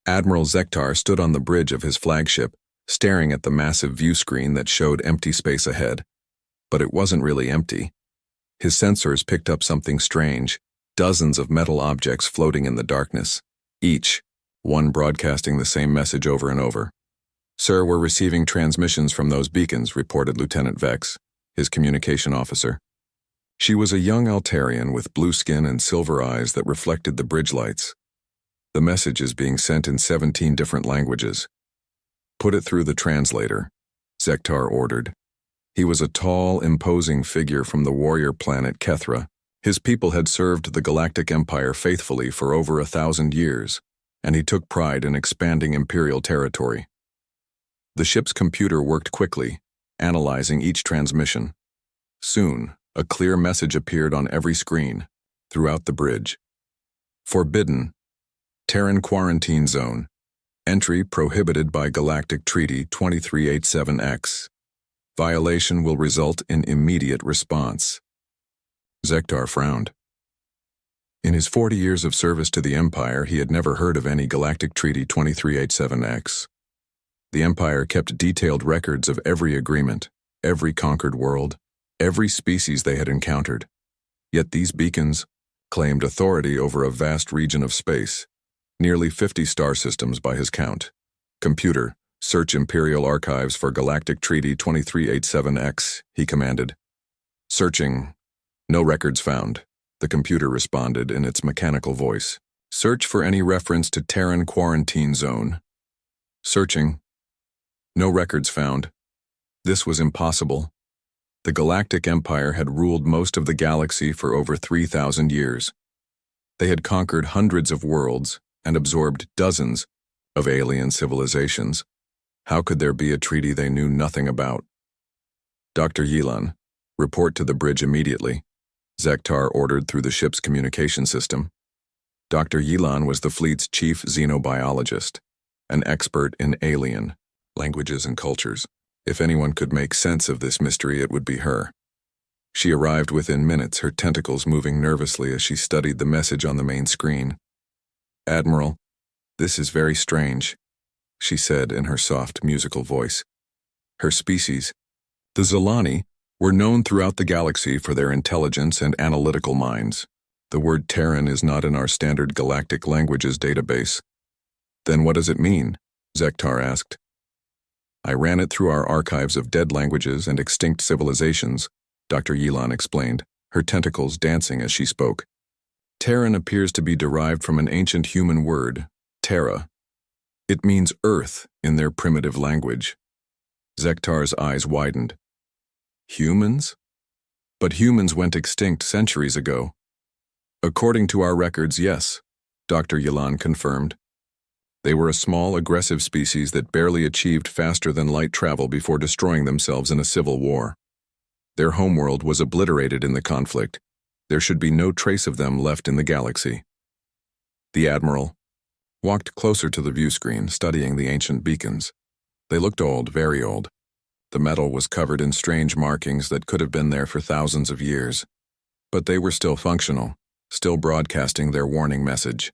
Admiral Zektar stood on the bridge of his flagship, staring at the massive view screen that showed empty space ahead. But it wasn't really empty. His sensors picked up something strange, dozens of metal objects floating in the darkness, each one broadcasting the same message over and over. "Sir, we're receiving transmissions from those beacons," reported Lieutenant Vex, his communication officer. She was a young Altarian with blue skin and silver eyes that reflected the bridge lights. "The message is being sent in 17 different languages." "Put it through the translator," Zektar ordered. He was a tall, imposing figure from the warrior planet Kethra. His people had served the Galactic Empire faithfully for over 1,000 years, and he took pride in expanding Imperial territory. The ship's computer worked quickly, analyzing each transmission. Soon, a clear message appeared on every screen, throughout the bridge. "Forbidden. Terran Quarantine Zone. Entry prohibited by Galactic Treaty 2387X. Violation will result in immediate response." Zektar frowned. In his 40 years of service to the Empire, he had never heard of any Galactic Treaty 2387X. The Empire kept detailed records of every agreement, every conquered world, every species they had encountered. Yet these beacons claimed authority over a vast region of space, nearly 50 star systems by his count. "Computer, search Imperial archives for Galactic Treaty 2387X, he commanded. "Searching. No records found," the computer responded in its mechanical voice. "Search for any reference to Terran Quarantine Zone." "Searching. No records found." This was impossible. The Galactic Empire had ruled most of the galaxy for over 3,000 years. They had conquered hundreds of worlds and absorbed dozens of alien civilizations. How could there be a treaty they knew nothing about? "Dr. Yilan, report to the bridge immediately," Zektar ordered through the ship's communication system. Dr. Yilan was the fleet's chief xenobiologist, an expert in alien languages and cultures. If anyone could make sense of this mystery, it would be her. She arrived within minutes, her tentacles moving nervously as she studied the message on the main screen. "Admiral, this is very strange," she said in her soft, musical voice. Her species, the Zilani, were known throughout the galaxy for their intelligence and analytical minds. The word Terran is not in our standard galactic languages database. "Then what does it mean?" Zektar asked. "I ran it through our archives of dead languages and extinct civilizations," Dr. Yilan explained, her tentacles dancing as she spoke. "Terran appears to be derived from an ancient human word, terra. It means earth in their primitive language." Zektar's eyes widened. "Humans? But humans went extinct centuries ago." "According to our records, yes," Dr. Yilan confirmed. "They were a small, aggressive species that barely achieved faster than light travel before destroying themselves in a civil war. Their homeworld was obliterated in the conflict. There should be no trace of them left in the galaxy." The Admiral walked closer to the view screen, studying the ancient beacons. They looked old, very old. The metal was covered in strange markings that could have been there for thousands of years. But they were still functional, still broadcasting their warning message.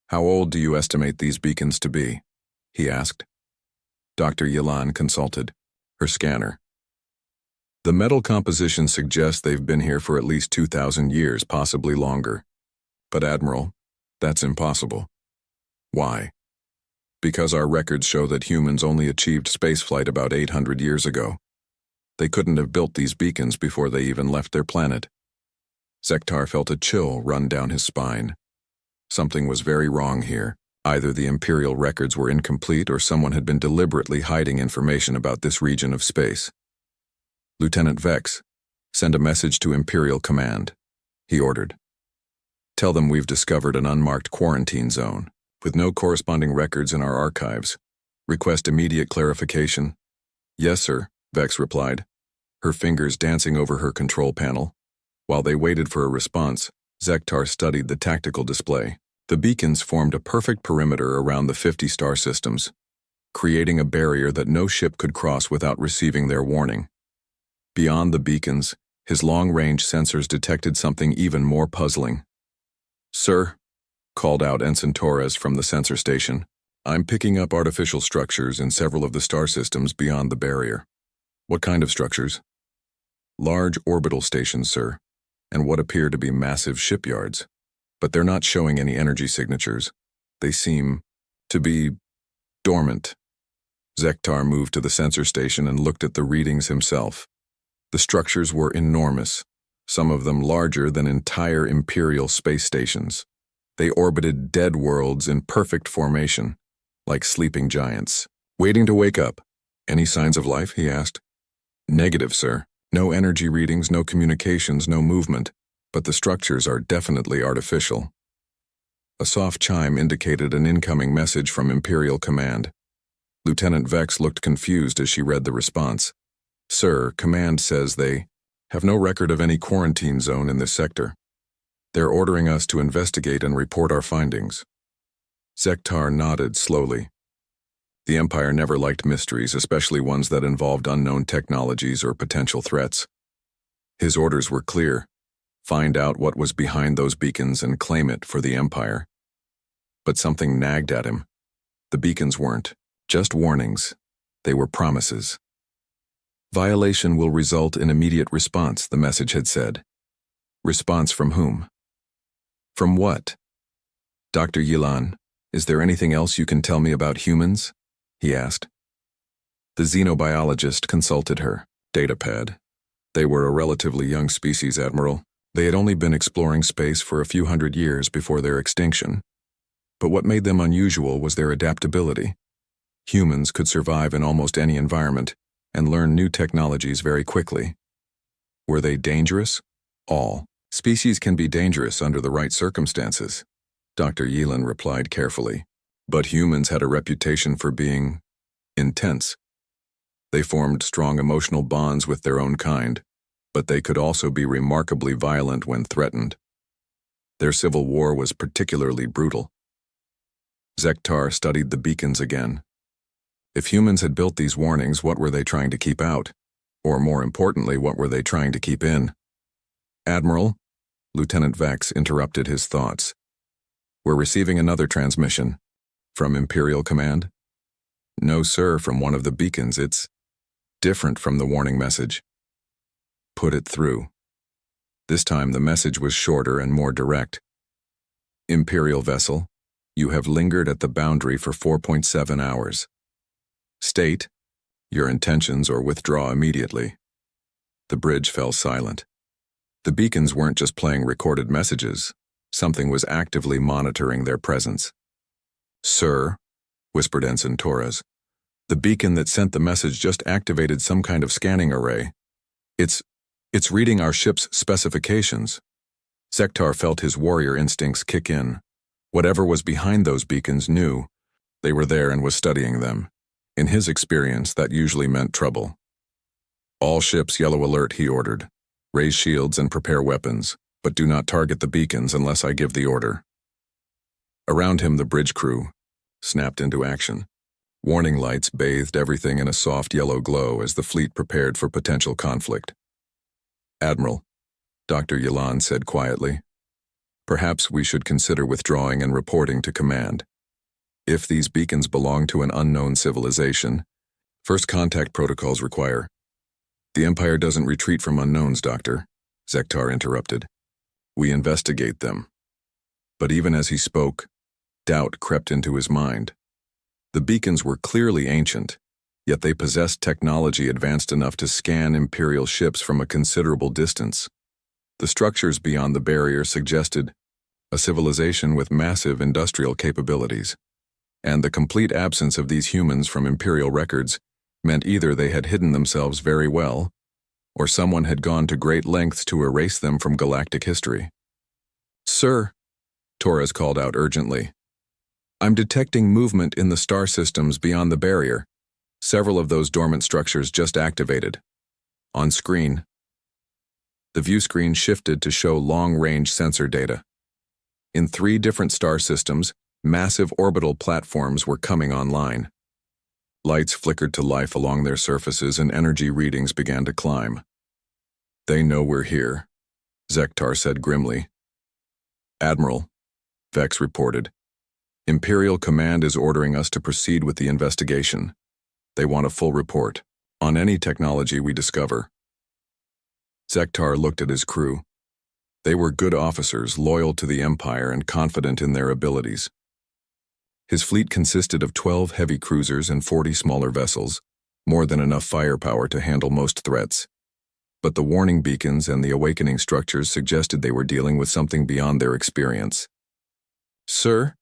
"How old do you estimate these beacons to be?" he asked. Dr. Yilan consulted her scanner. "The metal composition suggests they've been here for at least 2,000 years, possibly longer. But Admiral, that's impossible." "Why?" "Because our records show that humans only achieved spaceflight about 800 years ago. They couldn't have built these beacons before they even left their planet." Zektar felt a chill run down his spine. Something was very wrong here. Either the Imperial records were incomplete or someone had been deliberately hiding information about this region of space. "Lieutenant Vex, send a message to Imperial Command," he ordered. "Tell them we've discovered an unmarked quarantine zone, with no corresponding records in our archives. Request immediate clarification." "Yes, sir," Vex replied, her fingers dancing over her control panel. While they waited for a response, Zektar studied the tactical display. The beacons formed a perfect perimeter around the 50 star systems, creating a barrier that no ship could cross without receiving their warning. Beyond the beacons, his long-range sensors detected something even more puzzling. "Sir," called out Ensign Torres from the sensor station, I'm picking up artificial structures in several of the star systems beyond the barrier. What kind of structures? Large orbital stations, sir, and what appear to be massive shipyards. But they're not showing any energy signatures. They seem to be dormant. Zektar moved to the sensor station and looked at the readings himself. The structures were enormous, some of them larger than entire Imperial space stations. They orbited dead worlds in perfect formation, like sleeping giants, waiting to wake up. Any signs of life, he asked. Negative, sir. No energy readings, no communications, no movement, but the structures are definitely artificial. A soft chime indicated an incoming message from Imperial Command. Lieutenant Vex looked confused as she read the response. Sir, Command says they have no record of any quarantine zone in this sector. They're ordering us to investigate and report our findings. Zektar nodded slowly. The Empire never liked mysteries, especially ones that involved unknown technologies or potential threats. His orders were clear. Find out what was behind those beacons and claim it for the Empire. But something nagged at him. The beacons weren't just warnings. They were promises. Violation will result in immediate response, the message had said. Response from whom? From what? Dr. Yilan, is there anything else you can tell me about humans? He asked. The xenobiologist consulted her datapad. They were a relatively young species, Admiral. They had only been exploring space for a few hundred years before their extinction. But what made them unusual was their adaptability. Humans could survive in almost any environment and learn new technologies very quickly. Were they dangerous? All species can be dangerous under the right circumstances, Dr. Yilan replied carefully. But humans had a reputation for being intense. They formed strong emotional bonds with their own kind, but they could also be remarkably violent when threatened. Their civil war was particularly brutal. Zektar studied the beacons again. If humans had built these warnings, what were they trying to keep out? Or more importantly, what were they trying to keep in? Admiral, Lieutenant Vex interrupted his thoughts. We're receiving another transmission. From Imperial Command? No, sir, from one of the beacons. It's different from the warning message. Put it through. This time the message was shorter and more direct. Imperial vessel, you have lingered at the boundary for 4.7 hours. State your intentions or withdraw immediately. The bridge fell silent. The beacons weren't just playing recorded messages. Something was actively monitoring their presence. Sir, whispered Ensign Torres, the beacon that sent the message just activated some kind of scanning array. It's reading our ship's specifications. Zektar felt his warrior instincts kick in. Whatever was behind those beacons knew they were there and was studying them. In his experience, that usually meant trouble. All ships yellow alert, he ordered. Raise shields and prepare weapons, but do not target the beacons unless I give the order. Around him, the bridge crew snapped into action. Warning lights bathed everything in a soft yellow glow as the fleet prepared for potential conflict. Admiral, Dr. Yilan said quietly, perhaps we should consider withdrawing and reporting to command. If these beacons belong to an unknown civilization, first contact protocols require. The Empire doesn't retreat from unknowns, Doctor, Zektar interrupted. We investigate them. But even as he spoke, doubt crept into his mind. The beacons were clearly ancient, yet they possessed technology advanced enough to scan Imperial ships from a considerable distance. The structures beyond the barrier suggested a civilization with massive industrial capabilities, and the complete absence of these humans from Imperial records meant either they had hidden themselves very well, or someone had gone to great lengths to erase them from galactic history. Sir, Torres called out urgently, I'm detecting movement in the star systems beyond the barrier. Several of those dormant structures just activated. On screen. The view screen shifted to show long-range sensor data. In 3 different star systems, massive orbital platforms were coming online. Lights flickered to life along their surfaces and energy readings began to climb. They know we're here, Zektar said grimly. Admiral, Vex reported. Imperial Command is ordering us to proceed with the investigation. They want a full report on any technology we discover. Zektar looked at his crew. They were good officers, loyal to the Empire and confident in their abilities. His fleet consisted of 12 heavy cruisers and 40 smaller vessels, more than enough firepower to handle most threats. But the warning beacons and the awakening structures suggested they were dealing with something beyond their experience. "Sir,"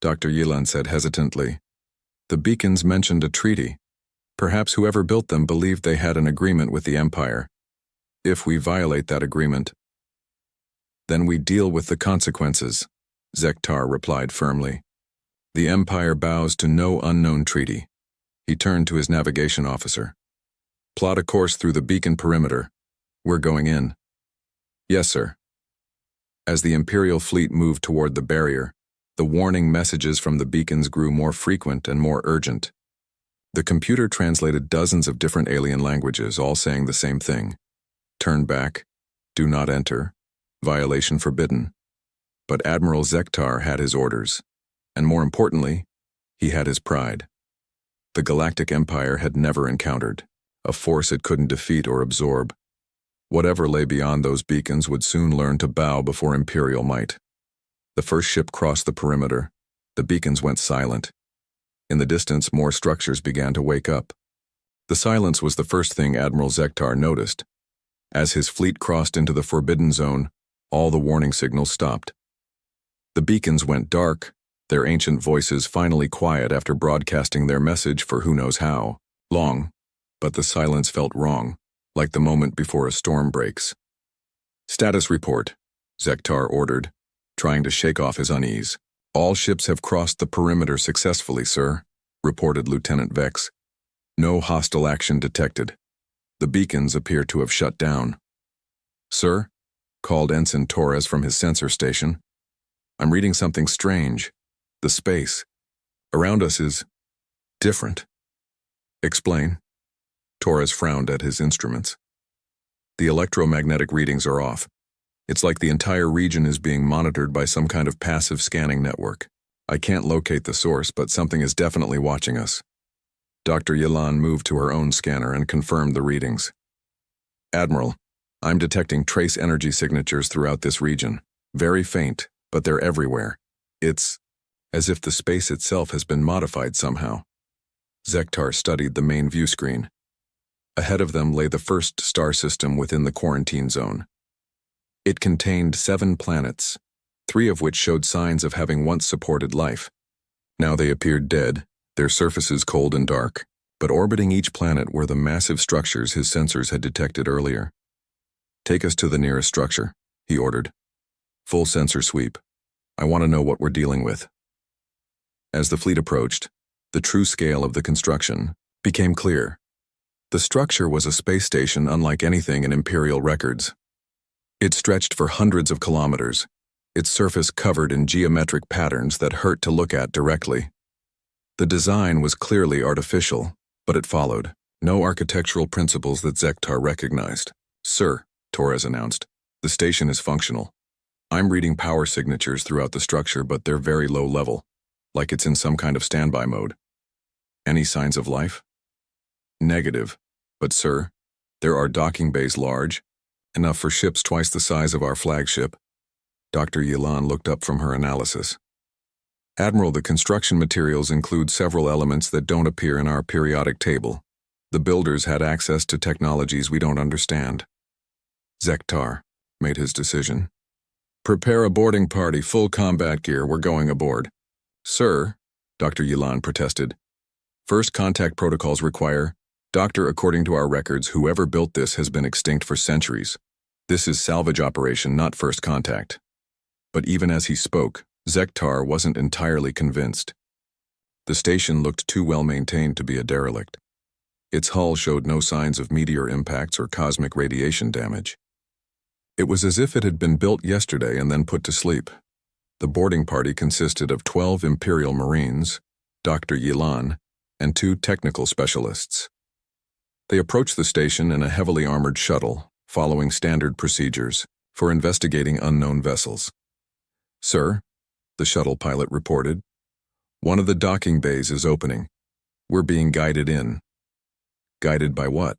Dr. Yilan said hesitantly, "the beacons mentioned a treaty. Perhaps whoever built them believed they had an agreement with the Empire. If we violate that agreement, then we deal with the consequences," Zektar replied firmly. "The Empire bows to no unknown treaty." He turned to his navigation officer. "Plot a course through the beacon perimeter. We're going in." "Yes, sir." As the Imperial fleet moved toward the barrier, the warning messages from the beacons grew more frequent and more urgent. The computer translated dozens of different alien languages, all saying the same thing: "Turn back, do not enter, violation forbidden." But Admiral Zektar had his orders, and more importantly, he had his pride. The Galactic Empire had never encountered a force it couldn't defeat or absorb. Whatever lay beyond those beacons would soon learn to bow before Imperial might. The first ship crossed the perimeter. The beacons went silent. In the distance, more structures began to wake up. The silence was the first thing Admiral Zektar noticed. As his fleet crossed into the forbidden zone, all the warning signals stopped. The beacons went dark, their ancient voices finally quiet after broadcasting their message for who knows how long, but the silence felt wrong, like the moment before a storm breaks. "Status report," Zektar ordered, trying to shake off his unease. "All ships have crossed the perimeter successfully, sir," reported Lieutenant Vex. "No hostile action detected. The beacons appear to have shut down." "Sir," called Ensign Torres from his sensor station, "I'm reading something strange. The space around us is different." "Explain." Torres frowned at his instruments. "The electromagnetic readings are off. It's like the entire region is being monitored by some kind of passive scanning network. I can't locate the source, but something is definitely watching us." Dr. Yilan moved to her own scanner and confirmed the readings. "Admiral, I'm detecting trace energy signatures throughout this region. Very faint, but they're everywhere. It's as if the space itself has been modified somehow." Zektar studied the main view screen. Ahead of them lay the first star system within the quarantine zone. It contained 7 planets, 3 of which showed signs of having once supported life. Now they appeared dead, their surfaces cold and dark, but orbiting each planet were the massive structures his sensors had detected earlier. "Take us to the nearest structure," he ordered. "Full sensor sweep. I want to know what we're dealing with." As the fleet approached, the true scale of the construction became clear. The structure was a space station unlike anything in Imperial records. It stretched for hundreds of kilometers, its surface covered in geometric patterns that hurt to look at directly. The design was clearly artificial, but it followed no architectural principles that Zektar recognized. "Sir," Torres announced, "the station is functional. I'm reading power signatures throughout the structure, but they're very low level, like it's in some kind of standby mode." "Any signs of life?" "Negative. But sir, there are docking bays large, enough for ships twice the size of our flagship." Dr. Yilan looked up from her analysis. "Admiral, the construction materials include several elements that don't appear in our periodic table. The builders had access to technologies we don't understand." Zektar made his decision. "Prepare a boarding party, full combat gear, we're going aboard." "Sir," Dr. Yilan protested, "first contact protocols require, Doctor, according to our records, whoever built this has been extinct for centuries. This is salvage operation, not first contact." But even as he spoke, Zektar wasn't entirely convinced. The station looked too well maintained to be a derelict. Its hull showed no signs of meteor impacts or cosmic radiation damage. It was as if it had been built yesterday and then put to sleep. The boarding party consisted of 12 Imperial Marines, Dr. Yilan, and 2 technical specialists. They approached the station in a heavily armored shuttle, following standard procedures for investigating unknown vessels. "Sir," the shuttle pilot reported, One of the docking bays is opening. We're being guided in. Guided by what?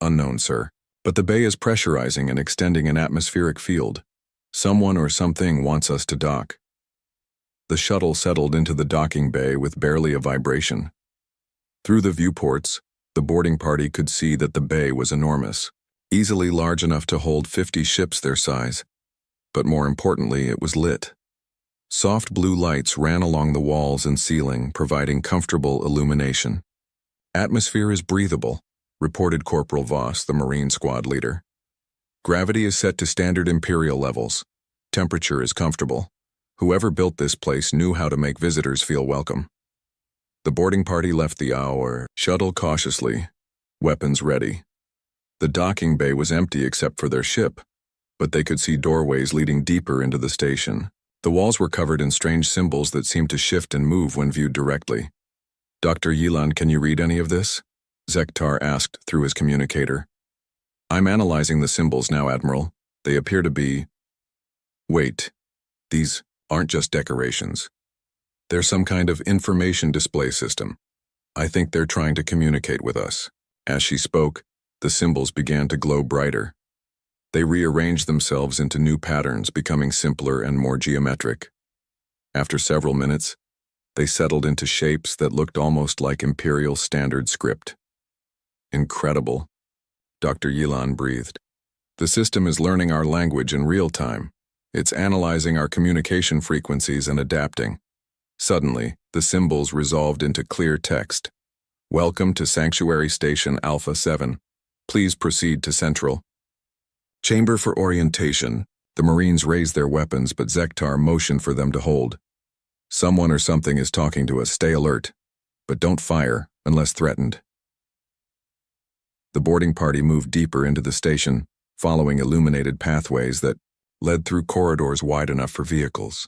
Unknown, sir. But the bay is pressurizing and extending an atmospheric field. Someone or something wants us to dock. The shuttle settled into the docking bay with barely a vibration. Through the viewports, the boarding party could see that the bay was enormous, easily large enough to hold 50 ships their size. But more importantly, it was lit. Soft blue lights ran along the walls and ceiling, providing comfortable illumination. Atmosphere is breathable, reported Corporal Voss, the Marine Squad leader. Gravity is set to standard Imperial levels. Temperature is comfortable. Whoever built this place knew how to make visitors feel welcome. The boarding party left the hour shuttle cautiously, weapons ready. The docking bay was empty except for their ship, but they could see doorways leading deeper into the station. The walls were covered in strange symbols that seemed to shift and move when viewed directly. Dr. Yilan, can you read any of this? Zektar asked through his communicator. I'm analyzing the symbols now, Admiral. They appear to be... Wait, these aren't just decorations. They're some kind of information display system. I think they're trying to communicate with us. As she spoke, the symbols began to glow brighter. They rearranged themselves into new patterns, becoming simpler and more geometric. After several minutes, they settled into shapes that looked almost like Imperial Standard script. Incredible, Dr. Yilan breathed. The system is learning our language in real time. It's analyzing our communication frequencies and adapting. Suddenly, the symbols resolved into clear text. Welcome to Sanctuary Station Alpha 7. Please proceed to Central. Chamber for orientation. The Marines raised their weapons, but Zektar motioned for them to hold. Someone or something is talking to us. Stay alert, but don't fire unless threatened. The boarding party moved deeper into the station, following illuminated pathways that led through corridors wide enough for vehicles.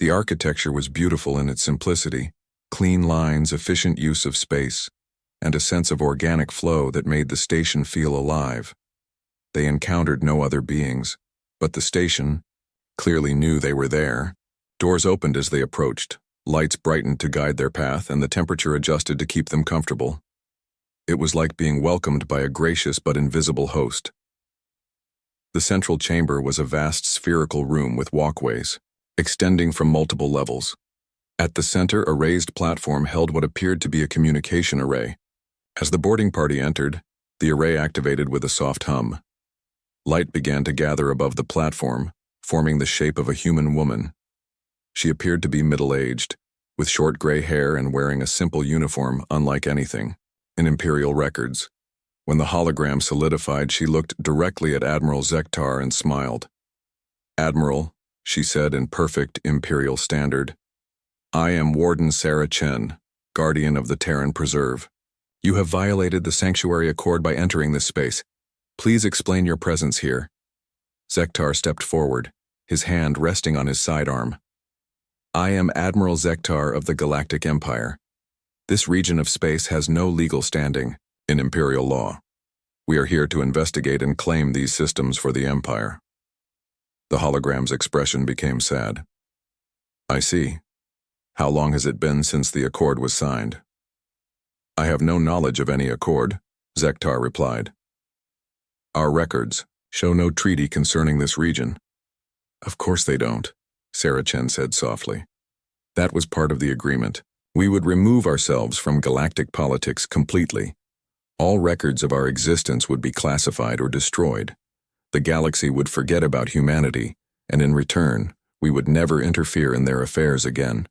The architecture was beautiful in its simplicity, clean lines, efficient use of space, and a sense of organic flow that made the station feel alive. They encountered no other beings, but the station clearly knew they were there. Doors opened as they approached, lights brightened to guide their path, and the temperature adjusted to keep them comfortable. It was like being welcomed by a gracious but invisible host. The central chamber was a vast spherical room with walkways, extending from multiple levels. At the center, a raised platform held what appeared to be a communication array. As the boarding party entered, the array activated with a soft hum. Light began to gather above the platform, forming the shape of a human woman. She appeared to be middle-aged, with short gray hair and wearing a simple uniform unlike anything in Imperial records. When the hologram solidified, she looked directly at Admiral Zektar and smiled. "Admiral," she said in perfect Imperial standard, "I am Warden Sarah Chen, Guardian of the Terran Preserve. You have violated the Sanctuary Accord by entering this space. Please explain your presence here." Zektar stepped forward, his hand resting on his sidearm. "I am Admiral Zektar of the Galactic Empire. This region of space has no legal standing in Imperial law. We are here to investigate and claim these systems for the Empire." The hologram's expression became sad. "I see. How long has it been since the accord was signed?" "I have no knowledge of any accord," Zektar replied. "Our records show no treaty concerning this region." "Of course they don't," Sarah Chen said softly. "That was part of the agreement. We would remove ourselves from galactic politics completely. All records of our existence would be classified or destroyed. The galaxy would forget about humanity, and in return, we would never interfere in their affairs again."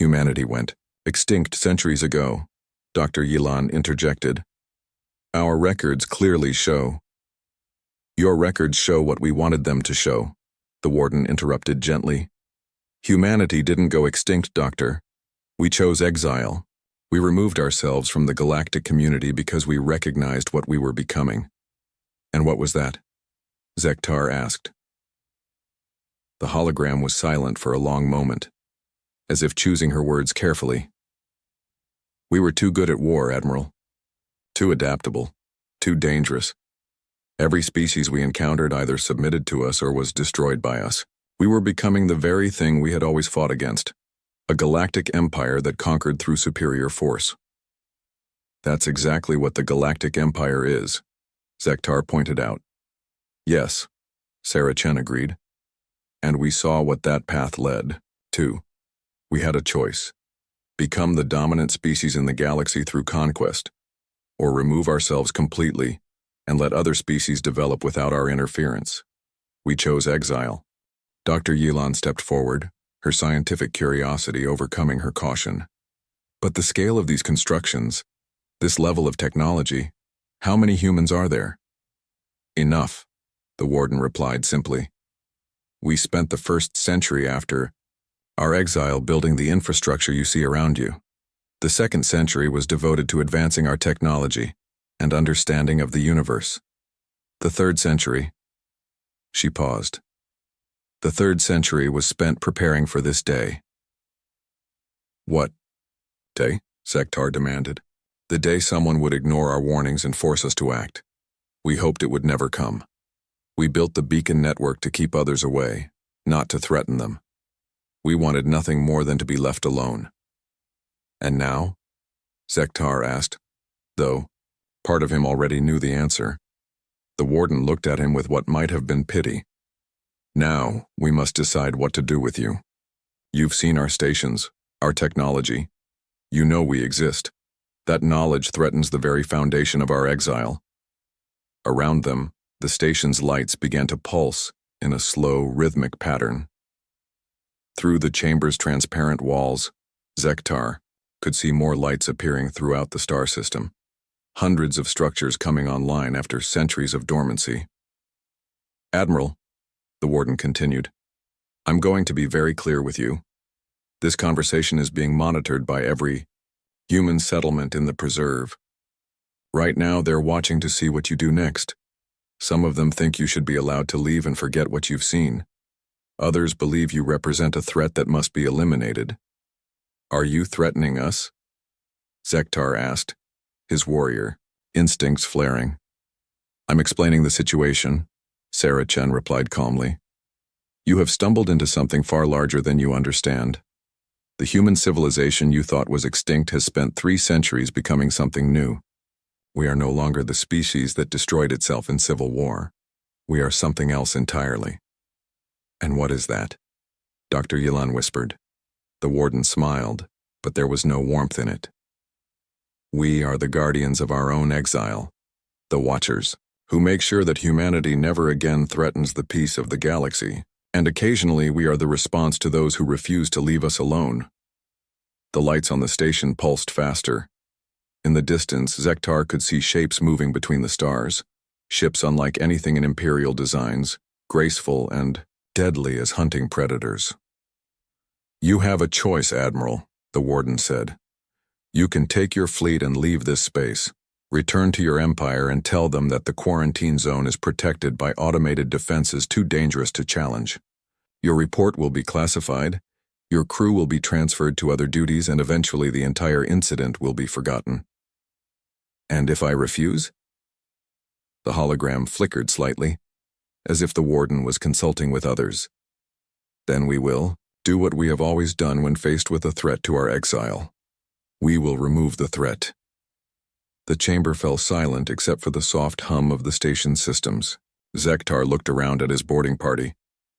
"Humanity went extinct centuries ago," Dr. Yilan interjected. "Our records clearly show." "Your records show what we wanted them to show," the warden interrupted gently. "Humanity didn't go extinct, Doctor. We chose exile. We removed ourselves from the galactic community because we recognized what we were becoming." "And what was that?" Zektar asked. The hologram was silent for a long moment, as if choosing her words carefully. "We were too good at war, Admiral. Too adaptable. Too dangerous. Every species we encountered either submitted to us or was destroyed by us. We were becoming the very thing we had always fought against. A galactic empire that conquered through superior force. That's exactly what the Galactic Empire is, Zektar pointed out. Yes, Sarah Chen agreed. And we saw what that path led to. We had a choice. Become the dominant species in the galaxy through conquest, or remove ourselves completely and let other species develop without our interference. We chose exile. Dr. Yilan stepped forward, her scientific curiosity overcoming her caution. But the scale of these constructions, this level of technology, how many humans are there? Enough, the warden replied simply. We spent the first century after our exile building the infrastructure you see around you. The second century was devoted to advancing our technology and understanding of the universe. The third century, she paused. The third century was spent preparing for this day. What day? Zektar demanded. The day someone would ignore our warnings and force us to act. We hoped it would never come. We built the beacon network to keep others away, not to threaten them. We wanted nothing more than to be left alone. And now? Zektar asked, though part of him already knew the answer. The warden looked at him with what might have been pity. Now, we must decide what to do with you. You've seen our stations, our technology. You know we exist. That knowledge threatens the very foundation of our exile. Around them, the station's lights began to pulse in a slow, rhythmic pattern. Through the chamber's transparent walls, Zektar could see more lights appearing throughout the star system, hundreds of structures coming online after centuries of dormancy. Admiral, the warden continued, I'm going to be very clear with you. This conversation is being monitored by every human settlement in the preserve. Right now, they're watching to see what you do next. Some of them think you should be allowed to leave and forget what you've seen. Others believe you represent a threat that must be eliminated. Are you threatening us? Zektar asked, his warrior instincts flaring. I'm explaining the situation, Sarah Chen replied calmly. You have stumbled into something far larger than you understand. The human civilization you thought was extinct has spent 3 centuries becoming something new. We are no longer the species that destroyed itself in civil war. We are something else entirely. And what is that? Dr. Yilan whispered. The warden smiled, but there was no warmth in it. We are the guardians of our own exile, the Watchers, who make sure that humanity never again threatens the peace of the galaxy, and occasionally we are the response to those who refuse to leave us alone. The lights on the station pulsed faster. In the distance, Zektar could see shapes moving between the stars, ships unlike anything in Imperial designs, graceful and deadly as hunting predators. You have a choice, Admiral, the warden said. You can take your fleet and leave this space. Return to your empire and tell them that the quarantine zone is protected by automated defenses too dangerous to challenge. Your report will be classified, your crew will be transferred to other duties, and eventually the entire incident will be forgotten. And if I refuse? The hologram flickered slightly, as if the warden was consulting with others. Then we will do what we have always done when faced with a threat to our exile. We will remove the threat. The chamber fell silent except for the soft hum of the station's systems. Zektar looked around at his boarding party.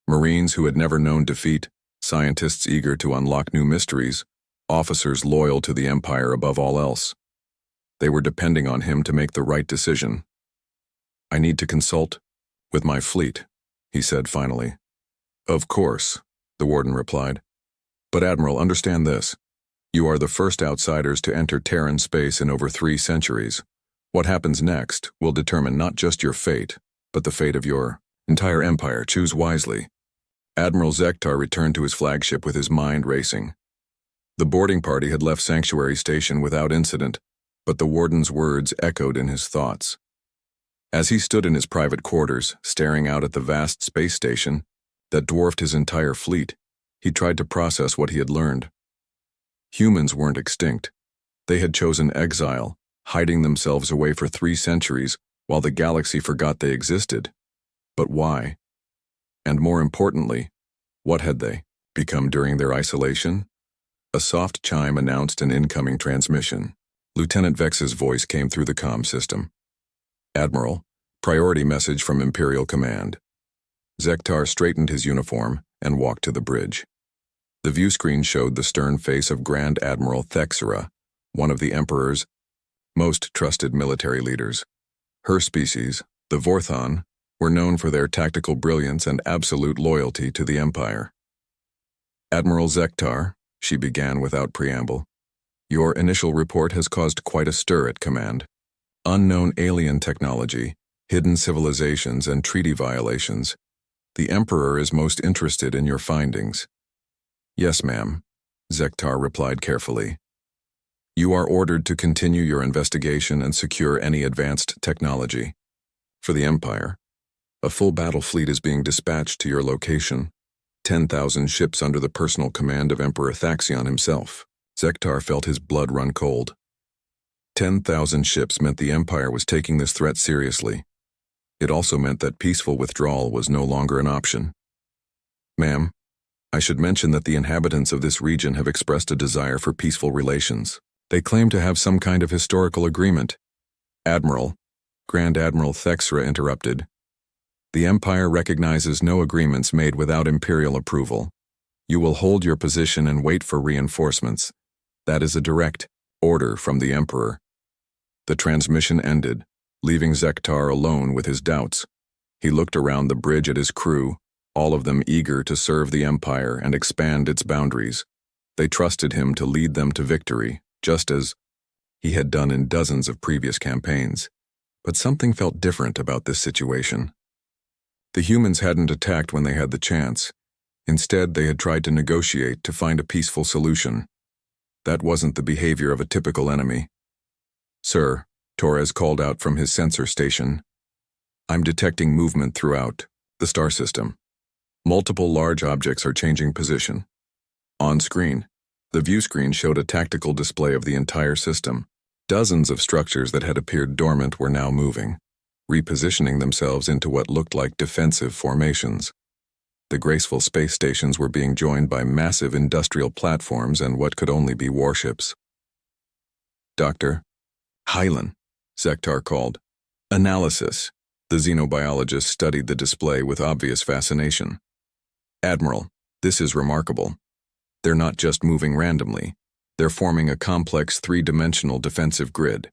Marines who had never known defeat, scientists eager to unlock new mysteries, officers loyal to the Empire above all else. They were depending on him to make the right decision. I need to consult with my fleet, he said finally. Of course, the warden replied. But Admiral, understand this. You are the first outsiders to enter Terran space in over 3 centuries. What happens next will determine not just your fate, but the fate of your entire empire. Choose wisely. Admiral Zektar returned to his flagship with his mind racing. The boarding party had left Sanctuary Station without incident, but the warden's words echoed in his thoughts. As he stood in his private quarters, staring out at the vast space station that dwarfed his entire fleet, he tried to process what he had learned. Humans weren't extinct. They had chosen exile, hiding themselves away for 3 centuries while the galaxy forgot they existed. But why? And more importantly, what had they become during their isolation? A soft chime announced an incoming transmission. Lieutenant Vex's voice came through the comm system. Admiral, priority message from Imperial Command. Zektar straightened his uniform and walked to the bridge. The view screen showed the stern face of Grand Admiral Thexera, one of the Emperor's most trusted military leaders. Her species, the Vorthon, were known for their tactical brilliance and absolute loyalty to the Empire. Admiral Zektar, she began without preamble, your initial report has caused quite a stir at command. Unknown alien technology, hidden civilizations, and treaty violations. The Emperor is most interested in your findings. Yes, ma'am, Zektar replied carefully. You are ordered to continue your investigation and secure any advanced technology. For the Empire, a full battle fleet is being dispatched to your location. 10,000 ships under the personal command of Emperor Thaxion himself. Zektar felt his blood run cold. 10,000 ships meant the Empire was taking this threat seriously. It also meant that peaceful withdrawal was no longer an option. Ma'am, I should mention that the inhabitants of this region have expressed a desire for peaceful relations. They claim to have some kind of historical agreement. Admiral, Grand Admiral Thexera interrupted. The Empire recognizes no agreements made without Imperial approval. You will hold your position and wait for reinforcements. That is a direct order from the Emperor. The transmission ended, leaving Zektar alone with his doubts. He looked around the bridge at his crew, all of them eager to serve the Empire and expand its boundaries. They trusted him to lead them to victory, just as he had done in dozens of previous campaigns. But something felt different about this situation. The humans hadn't attacked when they had the chance. Instead, they had tried to negotiate to find a peaceful solution. That wasn't the behavior of a typical enemy. Sir, Torres called out from his sensor station. I'm detecting movement throughout the star system. Multiple large objects are changing position. On screen, the view screen showed a tactical display of the entire system. Dozens of structures that had appeared dormant were now moving, repositioning themselves into what looked like defensive formations. The graceful space stations were being joined by massive industrial platforms and what could only be warships. Dr. Hylan, Zektar called. Analysis. The xenobiologist studied the display with obvious fascination. Admiral, this is remarkable. They're not just moving randomly. They're forming a complex three-dimensional defensive grid.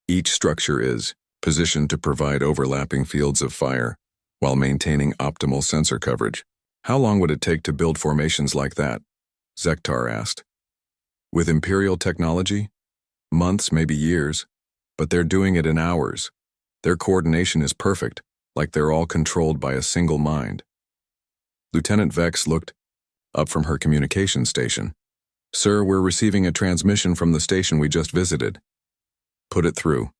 Each structure is positioned to provide overlapping fields of fire while maintaining optimal sensor coverage. How long would it take to build formations like that? Zektar asked. With Imperial technology? Months, maybe years. But they're doing it in hours. Their coordination is perfect, like they're all controlled by a single mind. Lieutenant Vex looked up from her communication station. Sir, we're receiving a transmission from the station we just visited. Put it through.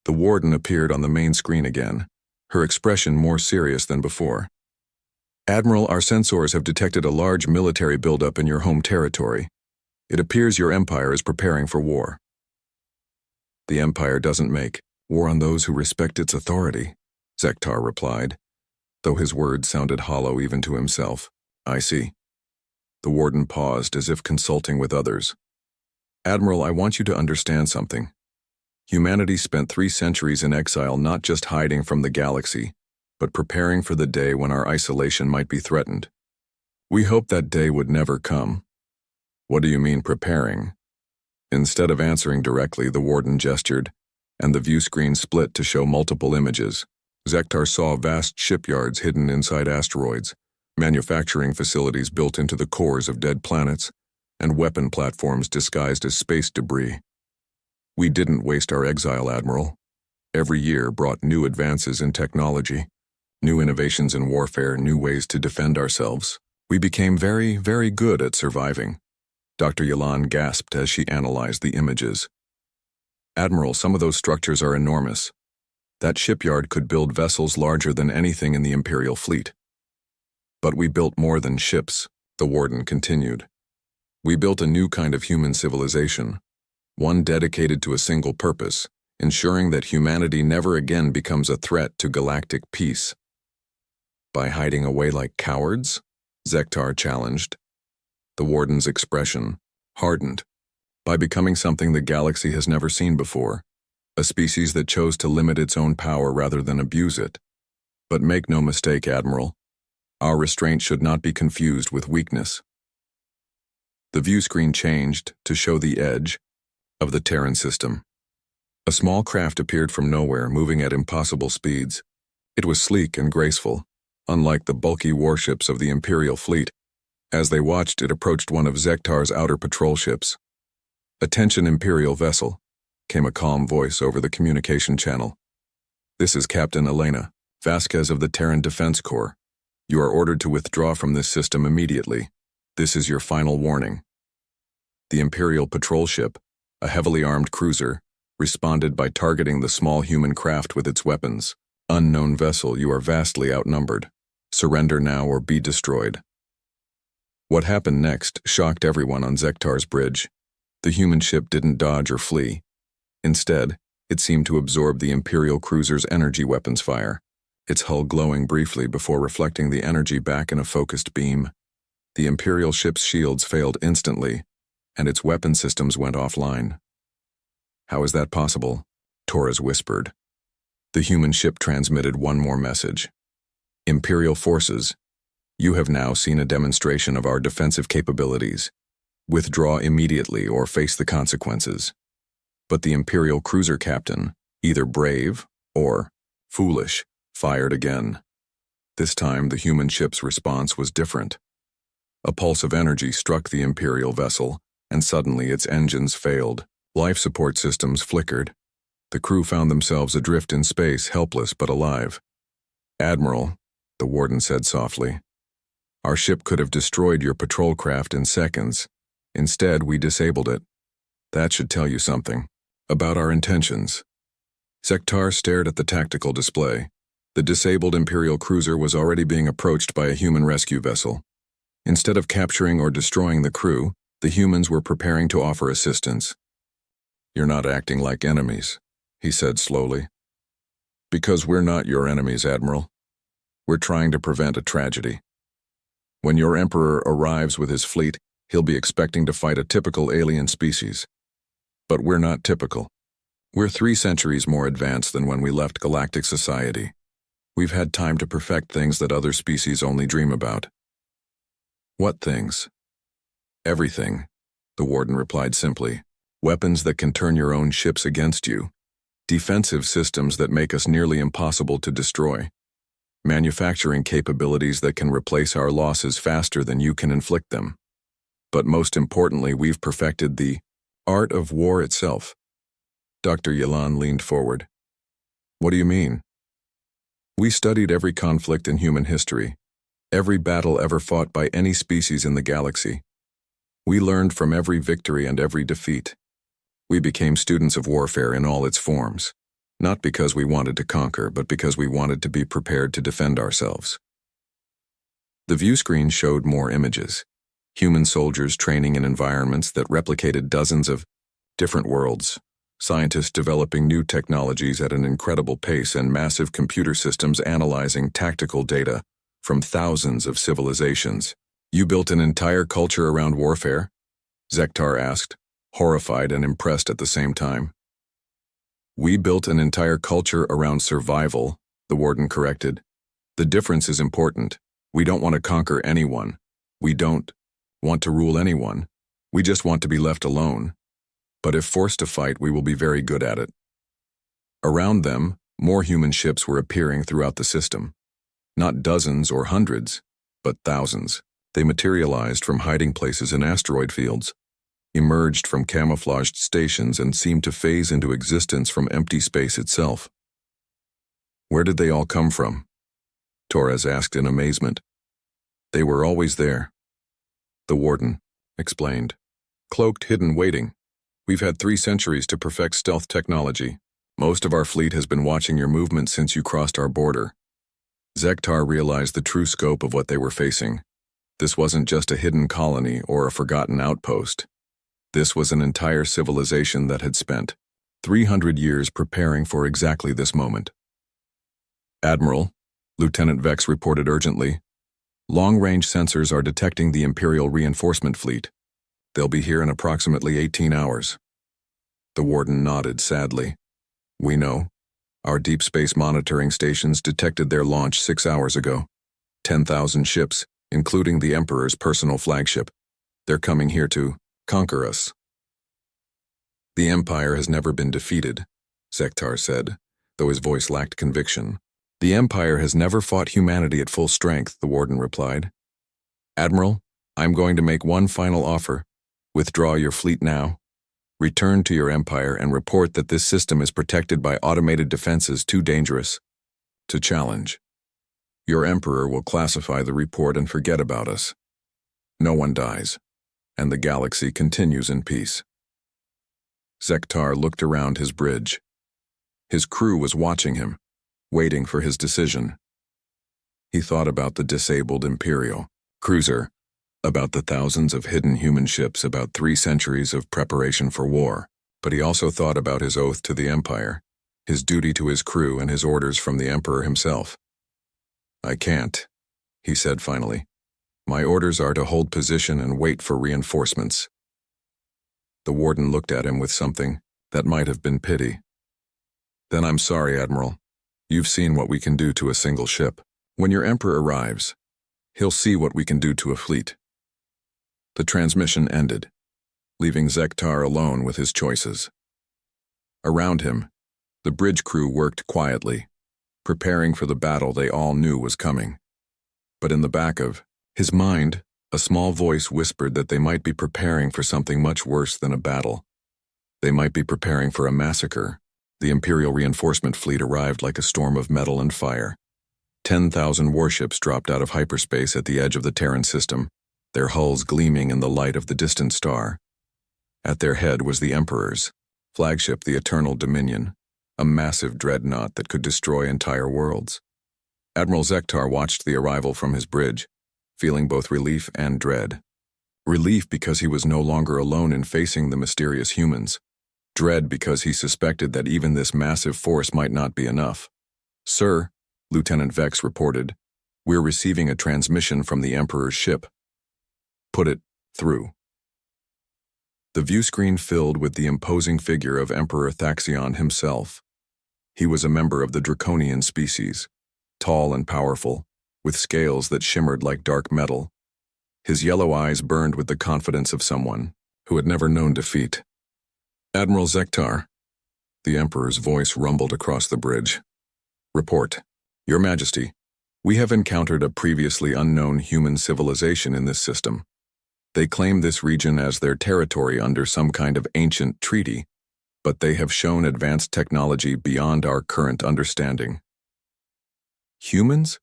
The warden appeared on the main screen again, her expression more serious than before. Admiral, our sensors have detected a large military buildup in your home territory. It appears your empire is preparing for war. The Empire doesn't make war on those who respect its authority, Zektar replied, though his words sounded hollow even to himself. I see. The warden paused as if consulting with others. Admiral, I want you to understand something. Humanity spent 3 centuries in exile, not just hiding from the galaxy, but preparing for the day when our isolation might be threatened. We hoped that day would never come. What do you mean preparing? Instead of answering directly, the warden gestured, and the view screen split to show multiple images. Zektar saw vast shipyards hidden inside asteroids, manufacturing facilities built into the cores of dead planets, and weapon platforms disguised as space debris. We didn't waste our exile, Admiral. Every year brought new advances in technology, new innovations in warfare, new ways to defend ourselves. We became very, very good at surviving. Dr. Yalan gasped as she analyzed the images. Admiral, some of those structures are enormous. That shipyard could build vessels larger than anything in the Imperial fleet. But we built more than ships, the warden continued. We built a new kind of human civilization, one dedicated to a single purpose, ensuring that humanity never again becomes a threat to galactic peace. By hiding away like cowards? Zektar challenged. The warden's expression, hardened, by becoming something the galaxy has never seen before, a species that chose to limit its own power rather than abuse it. But make no mistake, Admiral, our restraint should not be confused with weakness. The view screen changed to show the edge of the Terran system. A small craft appeared from nowhere, moving at impossible speeds. It was sleek and graceful, unlike the bulky warships of the Imperial fleet. As they watched, it approached one of Zektar's outer patrol ships. "Attention, Imperial vessel," came a calm voice over the communication channel. "This is Captain Elena Vasquez of the Terran Defense Corps. You are ordered to withdraw from this system immediately. This is your final warning." The Imperial patrol ship, a heavily armed cruiser, responded by targeting the small human craft with its weapons. "Unknown vessel, you are vastly outnumbered. Surrender now or be destroyed." What happened next shocked everyone on Zektar's bridge. The human ship didn't dodge or flee. Instead, it seemed to absorb the Imperial cruiser's energy weapons fire, its hull glowing briefly before reflecting the energy back in a focused beam. The Imperial ship's shields failed instantly, and its weapon systems went offline. "How is that possible?" Torres whispered. The human ship transmitted one more message. "Imperial forces, you have now seen a demonstration of our defensive capabilities. Withdraw immediately or face the consequences." But the Imperial cruiser captain, either brave or foolish, fired again. This time, the human ship's response was different. A pulse of energy struck the Imperial vessel, and suddenly its engines failed. Life support systems flickered. The crew found themselves adrift in space, helpless but alive. "Admiral," the warden said softly, "our ship could have destroyed your patrol craft in seconds. Instead, we disabled it. That should tell you something about our intentions." Zektar stared at the tactical display. The disabled Imperial cruiser was already being approached by a human rescue vessel. Instead of capturing or destroying the crew, the humans were preparing to offer assistance. "You're not acting like enemies," he said slowly. "Because we're not your enemies, Admiral. We're trying to prevent a tragedy. When your Emperor arrives with his fleet, he'll be expecting to fight a typical alien species. But we're not typical. We're 3 centuries more advanced than when we left galactic society. We've had time to perfect things that other species only dream about." "What things?" "Everything," the warden replied simply. "Weapons that can turn your own ships against you. Defensive systems that make us nearly impossible to destroy. Manufacturing capabilities that can replace our losses faster than you can inflict them. But most importantly, we've perfected the art of war itself." Dr. Yalan leaned forward. "What do you mean?" "We studied every conflict in human history, every battle ever fought by any species in the galaxy. We learned from every victory and every defeat. We became students of warfare in all its forms, not because we wanted to conquer, but because we wanted to be prepared to defend ourselves." The view screen showed more images. Human soldiers training in environments that replicated dozens of different worlds, scientists developing new technologies at an incredible pace, and massive computer systems analyzing tactical data from thousands of civilizations. "You built an entire culture around warfare?" Zektar asked, horrified and impressed at the same time. "We built an entire culture around survival," the warden corrected. "The difference is important. We don't want to conquer anyone. We don't want to rule anyone. We just want to be left alone. But if forced to fight, we will be very good at it." Around them, more human ships were appearing throughout the system. Not dozens or hundreds, but thousands. They materialized from hiding places in asteroid fields, emerged from camouflaged stations, and seemed to phase into existence from empty space itself. "Where did they all come from?" Torres asked in amazement. "They were always there," the warden explained. "Cloaked, hidden, waiting. We've had 3 centuries to perfect stealth technology. Most of our fleet has been watching your movements since you crossed our border." Zektar realized the true scope of what they were facing. This wasn't just a hidden colony or a forgotten outpost. This was an entire civilization that had spent 300 years preparing for exactly this moment. "Admiral," Lieutenant Vex reported urgently, "long-range sensors are detecting the Imperial reinforcement fleet. They'll be here in approximately 18 hours. The warden nodded sadly. We know. Our deep space monitoring stations detected their launch 6 hours ago. 10,000 ships, including the Emperor's personal flagship. They're coming here to conquer us. The Empire has never been defeated, Zektar said, though his voice lacked conviction. The Empire has never fought humanity at full strength, the warden replied. Admiral, I'm going to make one final offer. Withdraw your fleet now. Return to your Empire and report that this system is protected by automated defenses too dangerous to challenge. Your Emperor will classify the report and forget about us. No one dies, and the galaxy continues in peace. Zektar looked around his bridge. His crew was watching him, waiting for his decision. He thought about the disabled Imperial cruiser, about the thousands of hidden human ships, about 3 centuries of preparation for war. But he also thought about his oath to the Empire, his duty to his crew, and his orders from the Emperor himself. I can't, he said finally. My orders are to hold position and wait for reinforcements. The warden looked at him with something that might have been pity. Then I'm sorry, Admiral. You've seen what we can do to a single ship. When your Emperor arrives, he'll see what we can do to a fleet. The transmission ended, leaving Zektar alone with his choices. Around him, the bridge crew worked quietly, preparing for the battle they all knew was coming. But in the back of his mind, a small voice whispered that they might be preparing for something much worse than a battle. They might be preparing for a massacre. The Imperial reinforcement fleet arrived like a storm of metal and fire. 10,000 warships dropped out of hyperspace at the edge of the Terran system, their hulls gleaming in the light of the distant star. At their head was the Emperor's flagship, the Eternal Dominion, a massive dreadnought that could destroy entire worlds. Admiral Zektar watched the arrival from his bridge, feeling both relief and dread. Relief because he was no longer alone in facing the mysterious humans. Dread because he suspected that even this massive force might not be enough. Sir, Lieutenant Vex reported, we're receiving a transmission from the Emperor's ship. Put it through. The viewscreen filled with the imposing figure of Emperor Thaxion himself. He was a member of the Draconian species, tall and powerful, with scales that shimmered like dark metal. His yellow eyes burned with the confidence of someone who had never known defeat. Admiral Zektar, the Emperor's voice rumbled across the bridge. Report. Your Majesty, we have encountered a previously unknown human civilization in this system. They claim this region as their territory under some kind of ancient treaty, but they have shown advanced technology beyond our current understanding. Humans?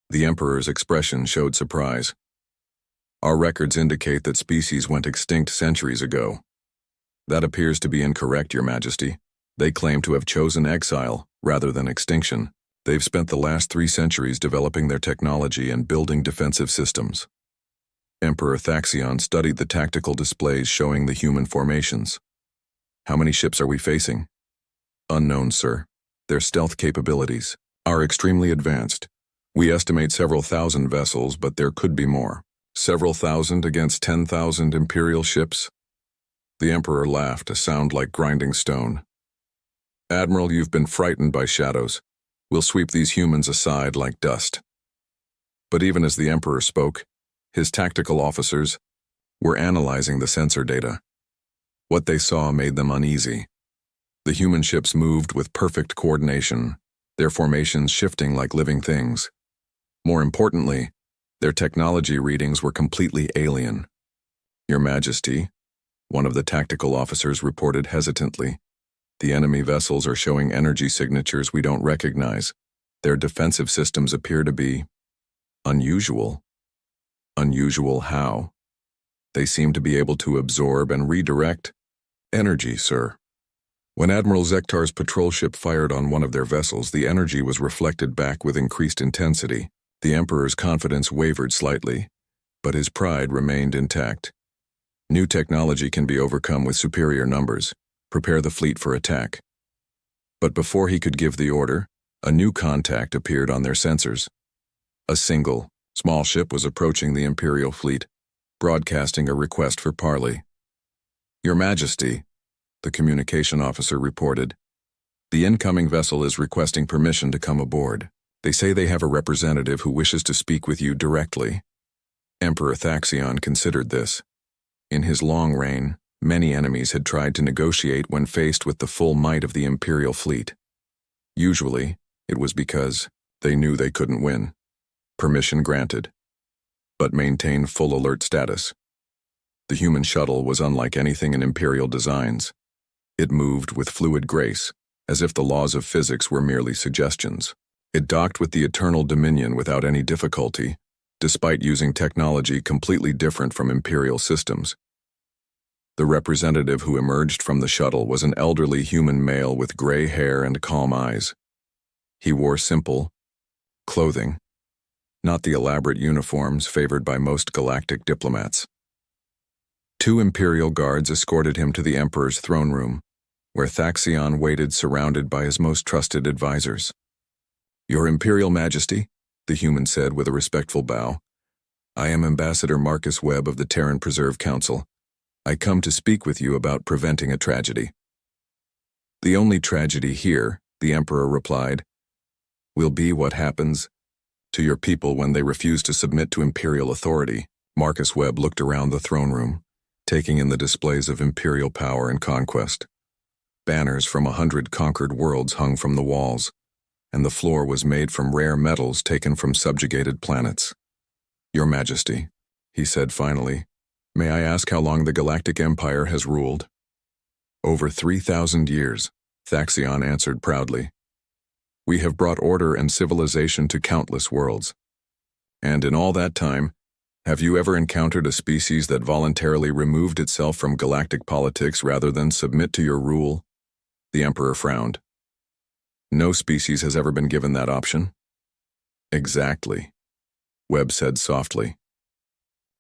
The Emperor's expression showed surprise. Our records indicate that species went extinct centuries ago. That appears to be incorrect, Your Majesty. They claim to have chosen exile rather than extinction. They've spent the last 3 centuries developing their technology and building defensive systems. Emperor Thaxion studied the tactical displays showing the human formations. How many ships are we facing? Unknown, sir. Their stealth capabilities are extremely advanced. We estimate several thousand vessels, but there could be more. Several thousand against 10,000 Imperial ships? The Emperor laughed, a sound like grinding stone. Admiral, you've been frightened by shadows. We'll sweep these humans aside like dust. But even as the Emperor spoke, his tactical officers were analyzing the sensor data. What they saw made them uneasy. The human ships moved with perfect coordination, their formations shifting like living things. More importantly, their technology readings were completely alien. Your Majesty, one of the tactical officers reported hesitantly, the enemy vessels are showing energy signatures we don't recognize. Their defensive systems appear to be unusual. Unusual how? They seem to be able to absorb and redirect energy, sir. When Admiral Zektar's patrol ship fired on one of their vessels, the energy was reflected back with increased intensity. The Emperor's confidence wavered slightly, but his pride remained intact. New technology can be overcome with superior numbers. Prepare the fleet for attack. But before he could give the order, a new contact appeared on their sensors. A single, small ship was approaching the Imperial fleet, broadcasting a request for parley. Your Majesty, the communication officer reported, the incoming vessel is requesting permission to come aboard. They say they have a representative who wishes to speak with you directly. Emperor Thaxion considered this. In his long reign, many enemies had tried to negotiate when faced with the full might of the Imperial fleet. Usually, it was because they knew they couldn't win. Permission granted, but maintain full alert status. The human shuttle was unlike anything in Imperial designs. It moved with fluid grace, as if the laws of physics were merely suggestions. It docked with the Eternal Dominion without any difficulty, despite using technology completely different from Imperial systems. The representative who emerged from the shuttle was an elderly human male with gray hair and calm eyes. He wore simple clothing, not the elaborate uniforms favored by most galactic diplomats. 2 Imperial guards escorted him to the Emperor's throne room, where Thaxion waited surrounded by his most trusted advisors. Your Imperial Majesty, the human said with a respectful bow, I am Ambassador Marcus Webb of the Terran Preserve Council. I come to speak with you about preventing a tragedy. The only tragedy here, the Emperor replied, will be what happens to your people when they refuse to submit to Imperial authority. Marcus Webb looked around the throne room, taking in the displays of Imperial power and conquest. Banners from 100 conquered worlds hung from the walls, and the floor was made from rare metals taken from subjugated planets. Your Majesty, he said finally, may I ask how long the Galactic Empire has ruled? Over 3,000 years, Thaxion answered proudly. We have brought order and civilization to countless worlds. And in all that time, have you ever encountered a species that voluntarily removed itself from galactic politics rather than submit to your rule? The Emperor frowned. No species has ever been given that option. Exactly, Webb said softly.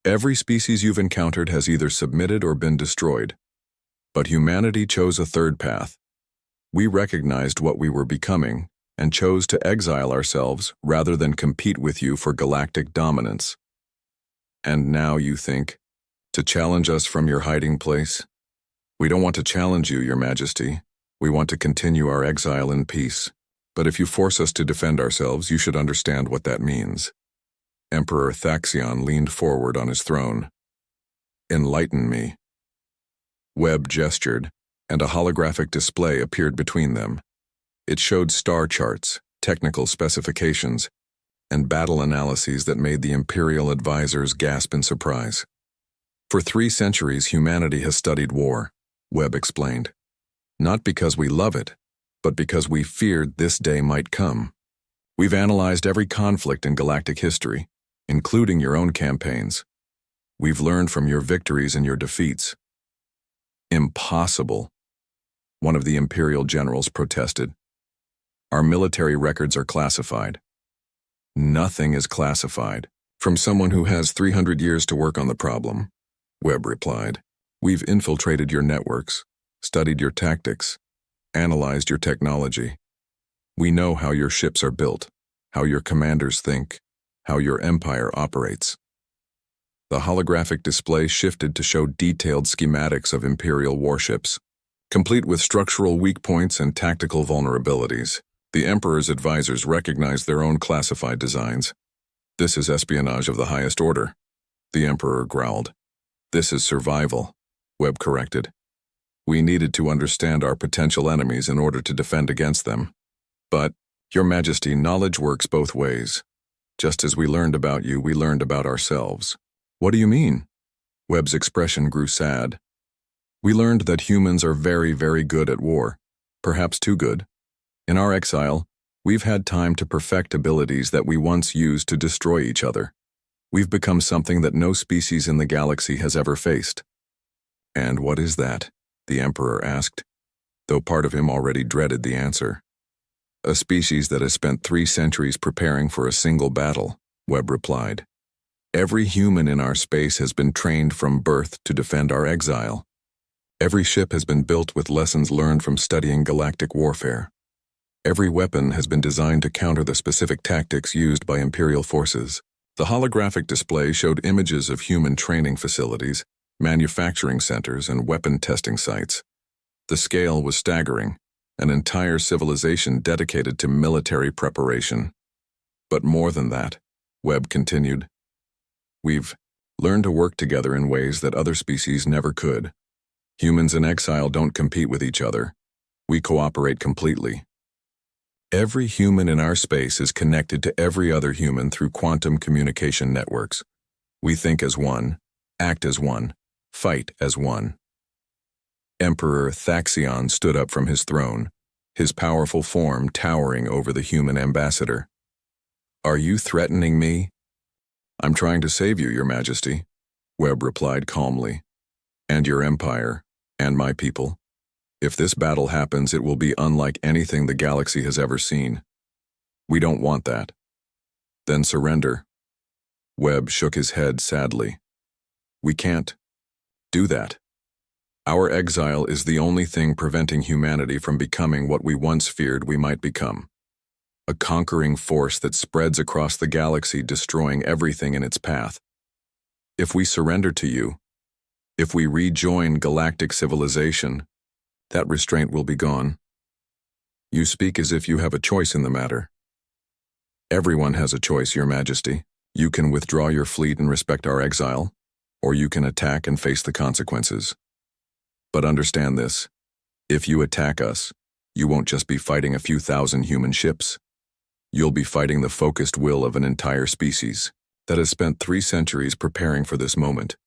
Every species you've encountered has either submitted or been destroyed. But humanity chose a third path. We recognized what we were becoming and chose to exile ourselves rather than compete with you for galactic dominance. And now you think, to challenge us from your hiding place? We don't want to challenge you, Your Majesty. We want to continue our exile in peace. But if you force us to defend ourselves, you should understand what that means. Emperor Thaxion leaned forward on his throne. Enlighten me. Webb gestured, and a holographic display appeared between them. It showed star charts, technical specifications, and battle analyses that made the Imperial advisors gasp in surprise. For 3 centuries, humanity has studied war, Webb explained. Not because we love it, but because we feared this day might come. We've analyzed every conflict in galactic history, including your own campaigns. We've learned from your victories and your defeats. Impossible, one of the Imperial generals protested. Our military records are classified. Nothing is classified. From someone who has 300 years to work on the problem, Webb replied. We've infiltrated your networks, studied your tactics, analyzed your technology. We know how your ships are built, how your commanders think, how your empire operates. The holographic display shifted to show detailed schematics of Imperial warships, complete with structural weak points and tactical vulnerabilities. The Emperor's advisors recognized their own classified designs. This is espionage of the highest order, the Emperor growled. This is survival, Webb corrected. We needed to understand our potential enemies in order to defend against them. But, Your Majesty, knowledge works both ways. Just as we learned about you, we learned about ourselves. What do you mean? Webb's expression grew sad. We learned that humans are very, very good at war, perhaps too good. In our exile, we've had time to perfect abilities that we once used to destroy each other. We've become something that no species in the galaxy has ever faced. And what is that? The Emperor asked, though part of him already dreaded the answer. A species that has spent 3 centuries preparing for a single battle, Webb replied. Every human in our space has been trained from birth to defend our exile. Every ship has been built with lessons learned from studying galactic warfare. Every weapon has been designed to counter the specific tactics used by Imperial forces. The holographic display showed images of human training facilities, manufacturing centers, and weapon testing sites. The scale was staggering, an entire civilization dedicated to military preparation. But more than that, Webb continued, we've learned to work together in ways that other species never could. Humans in exile don't compete with each other. We cooperate completely. Every human in our space is connected to every other human through quantum communication networks. We think as one, act as one, fight as one. Emperor Thaxion stood up from his throne, his powerful form towering over the human ambassador. Are you threatening me? I'm trying to save you, Your Majesty, Webb replied calmly. And your empire, and my people. If this battle happens, it will be unlike anything the galaxy has ever seen. We don't want that. Then surrender. Webb shook his head sadly. We can't do that. Our exile is the only thing preventing humanity from becoming what we once feared we might become. A conquering force that spreads across the galaxy, destroying everything in its path. If we surrender to you, if we rejoin galactic civilization, that restraint will be gone. You speak as if you have a choice in the matter. Everyone has a choice, Your Majesty. You can withdraw your fleet and respect our exile, or you can attack and face the consequences. But understand this, if you attack us, you won't just be fighting a few thousand human ships. You'll be fighting the focused will of an entire species that has spent 3 centuries preparing for this moment.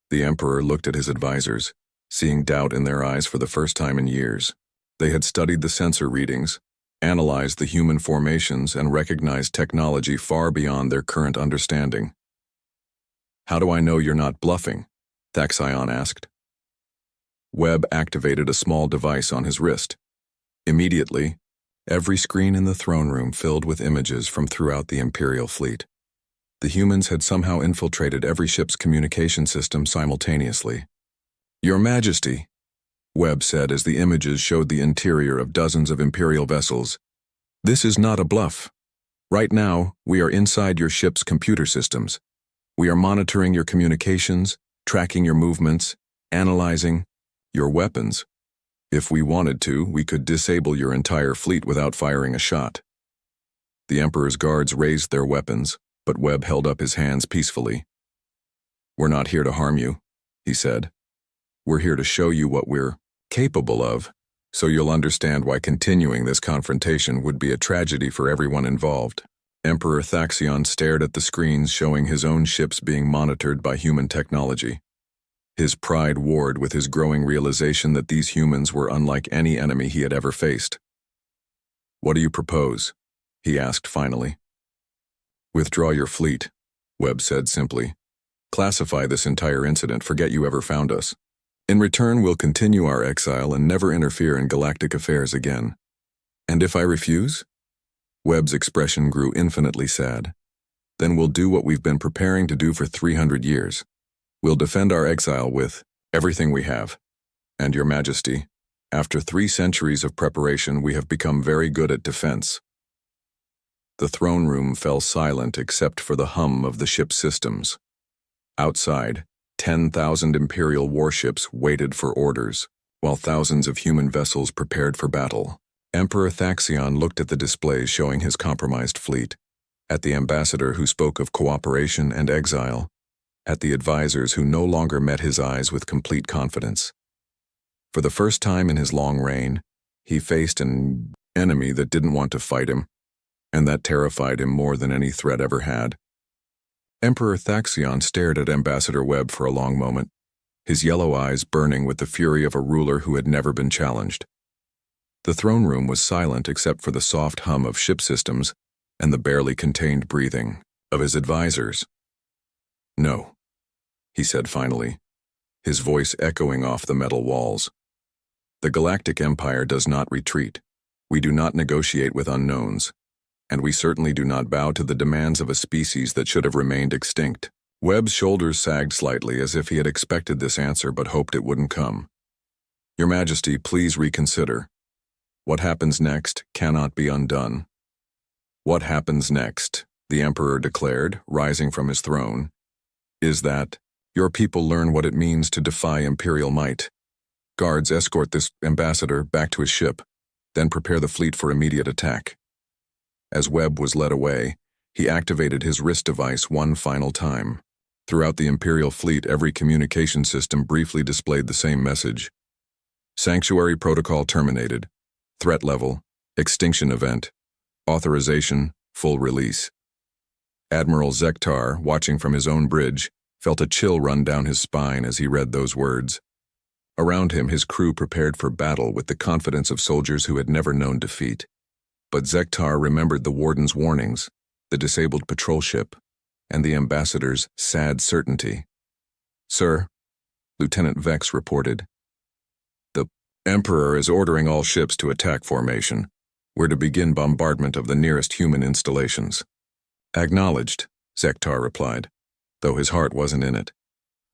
The Emperor looked at his advisors, seeing doubt in their eyes for the first time in years. They had studied the sensor readings, analyzed the human formations, and recognized technology far beyond their current understanding. How do I know you're not bluffing? Thaxion asked. Webb activated a small device on his wrist. Immediately, every screen in the throne room filled with images from throughout the Imperial fleet. The humans had somehow infiltrated every ship's communication system simultaneously. Your Majesty, Webb said as the images showed the interior of dozens of Imperial vessels, this is not a bluff. Right now, we are inside your ship's computer systems. We are monitoring your communications, tracking your movements, analyzing your weapons. If we wanted to, we could disable your entire fleet without firing a shot. The Emperor's guards raised their weapons, but Webb held up his hands peacefully. We're not here to harm you, he said. We're here to show you what we're capable of, so you'll understand why continuing this confrontation would be a tragedy for everyone involved. Emperor Thaxion stared at the screens showing his own ships being monitored by human technology. His pride warred with his growing realization that these humans were unlike any enemy he had ever faced. What do you propose? He asked finally. Withdraw your fleet, Webb said simply. Classify this entire incident, forget you ever found us. In return, we'll continue our exile and never interfere in galactic affairs again. And if I refuse? Webb's expression grew infinitely sad. Then we'll do what we've been preparing to do for 300 years. We'll defend our exile with everything we have. And Your Majesty, after 3 centuries of preparation, we have become very good at defense. The throne room fell silent except for the hum of the ship's systems. Outside, 10,000 Imperial warships waited for orders, while thousands of human vessels prepared for battle. Emperor Thaxion looked at the displays showing his compromised fleet, at the ambassador who spoke of cooperation and exile, at the advisors who no longer met his eyes with complete confidence. For the first time in his long reign, he faced an enemy that didn't want to fight him, and that terrified him more than any threat ever had. Emperor Thaxion stared at Ambassador Webb for a long moment, his yellow eyes burning with the fury of a ruler who had never been challenged. The throne room was silent except for the soft hum of ship systems and the barely contained breathing of his advisors. No, he said finally, his voice echoing off the metal walls. The Galactic Empire does not retreat. We do not negotiate with unknowns, and we certainly do not bow to the demands of a species that should have remained extinct. Webb's shoulders sagged slightly as if he had expected this answer but hoped it wouldn't come. Your Majesty, please reconsider. What happens next cannot be undone. What happens next, the Emperor declared, rising from his throne, is that Your people learn what it means to defy Imperial might. Guards escort this ambassador back to his ship, then prepare the fleet for immediate attack. As Webb was led away, he activated his wrist device one final time. Throughout the Imperial fleet, every communication system briefly displayed the same message. Sanctuary protocol terminated. Threat level, extinction event, authorization, full release. Admiral Zektar, watching from his own bridge, felt a chill run down his spine as he read those words. Around him, his crew prepared for battle with the confidence of soldiers who had never known defeat. But Zektar remembered the warden's warnings, the disabled patrol ship, and the ambassador's sad certainty. "Sir," Lieutenant Vex reported, "the Emperor is ordering all ships to attack formation. We're to begin bombardment of the nearest human installations." "Acknowledged," Zektar replied, though his heart wasn't in it.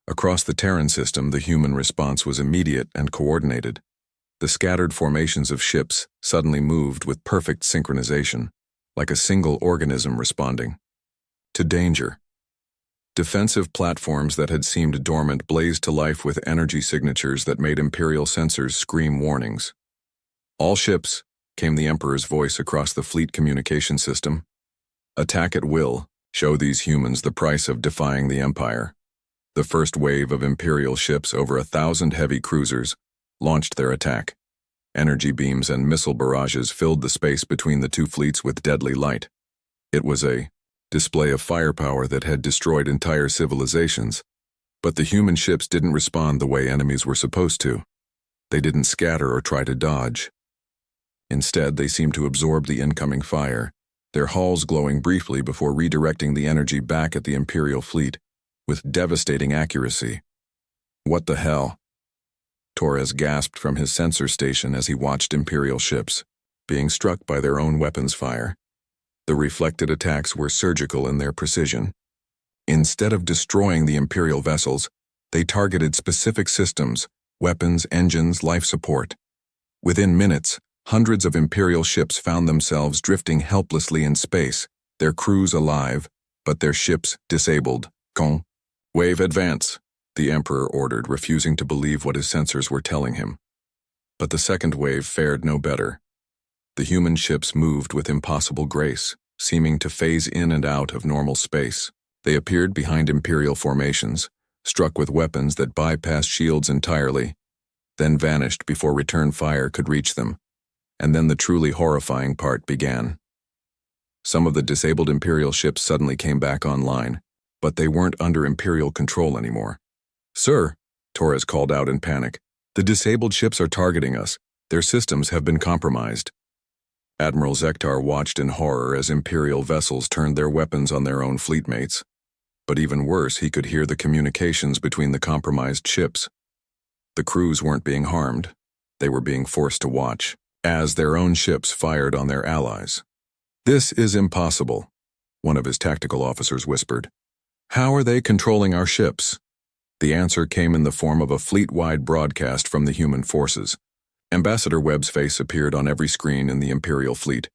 Across the Terran system, the human response was immediate and coordinated. The scattered formations of ships suddenly moved with perfect synchronization, like a single organism responding to danger. Defensive platforms that had seemed dormant blazed to life with energy signatures that made Imperial sensors scream warnings. "All ships," came the Emperor's voice across the fleet communication system. "Attack at will. Show these humans the price of defying the Empire." The first wave of Imperial ships, over 1,000 heavy cruisers, launched their attack. Energy beams and missile barrages filled the space between the two fleets with deadly light. It was a display of firepower that had destroyed entire civilizations. But the human ships didn't respond the way enemies were supposed to. They didn't scatter or try to dodge. Instead, they seemed to absorb the incoming fire, their hulls glowing briefly before redirecting the energy back at the Imperial fleet with devastating accuracy. "What the hell?" Torres gasped from his sensor station as he watched Imperial ships being struck by their own weapons fire. The reflected attacks were surgical in their precision. Instead of destroying the Imperial vessels, they targeted specific systems, weapons, engines, life support. Within minutes, hundreds of Imperial ships found themselves drifting helplessly in space, their crews alive, but their ships disabled. "Con. Wave advance," the Emperor ordered, refusing to believe what his sensors were telling him. But the second wave fared no better. The human ships moved with impossible grace, seeming to phase in and out of normal space. They appeared behind Imperial formations, struck with weapons that bypassed shields entirely, then vanished before return fire could reach them. And then the truly horrifying part began. Some of the disabled Imperial ships suddenly came back online, but they weren't under Imperial control anymore. "Sir," Torres called out in panic, "the disabled ships are targeting us. Their systems have been compromised." Admiral Zektar watched in horror as Imperial vessels turned their weapons on their own fleetmates. But even worse, he could hear the communications between the compromised ships. The crews weren't being harmed. They were being forced to watch as their own ships fired on their allies. "This is impossible," one of his tactical officers whispered. "How are they controlling our ships?" The answer came in the form of a fleet-wide broadcast from the human forces. Ambassador Webb's face appeared on every screen in the Imperial fleet,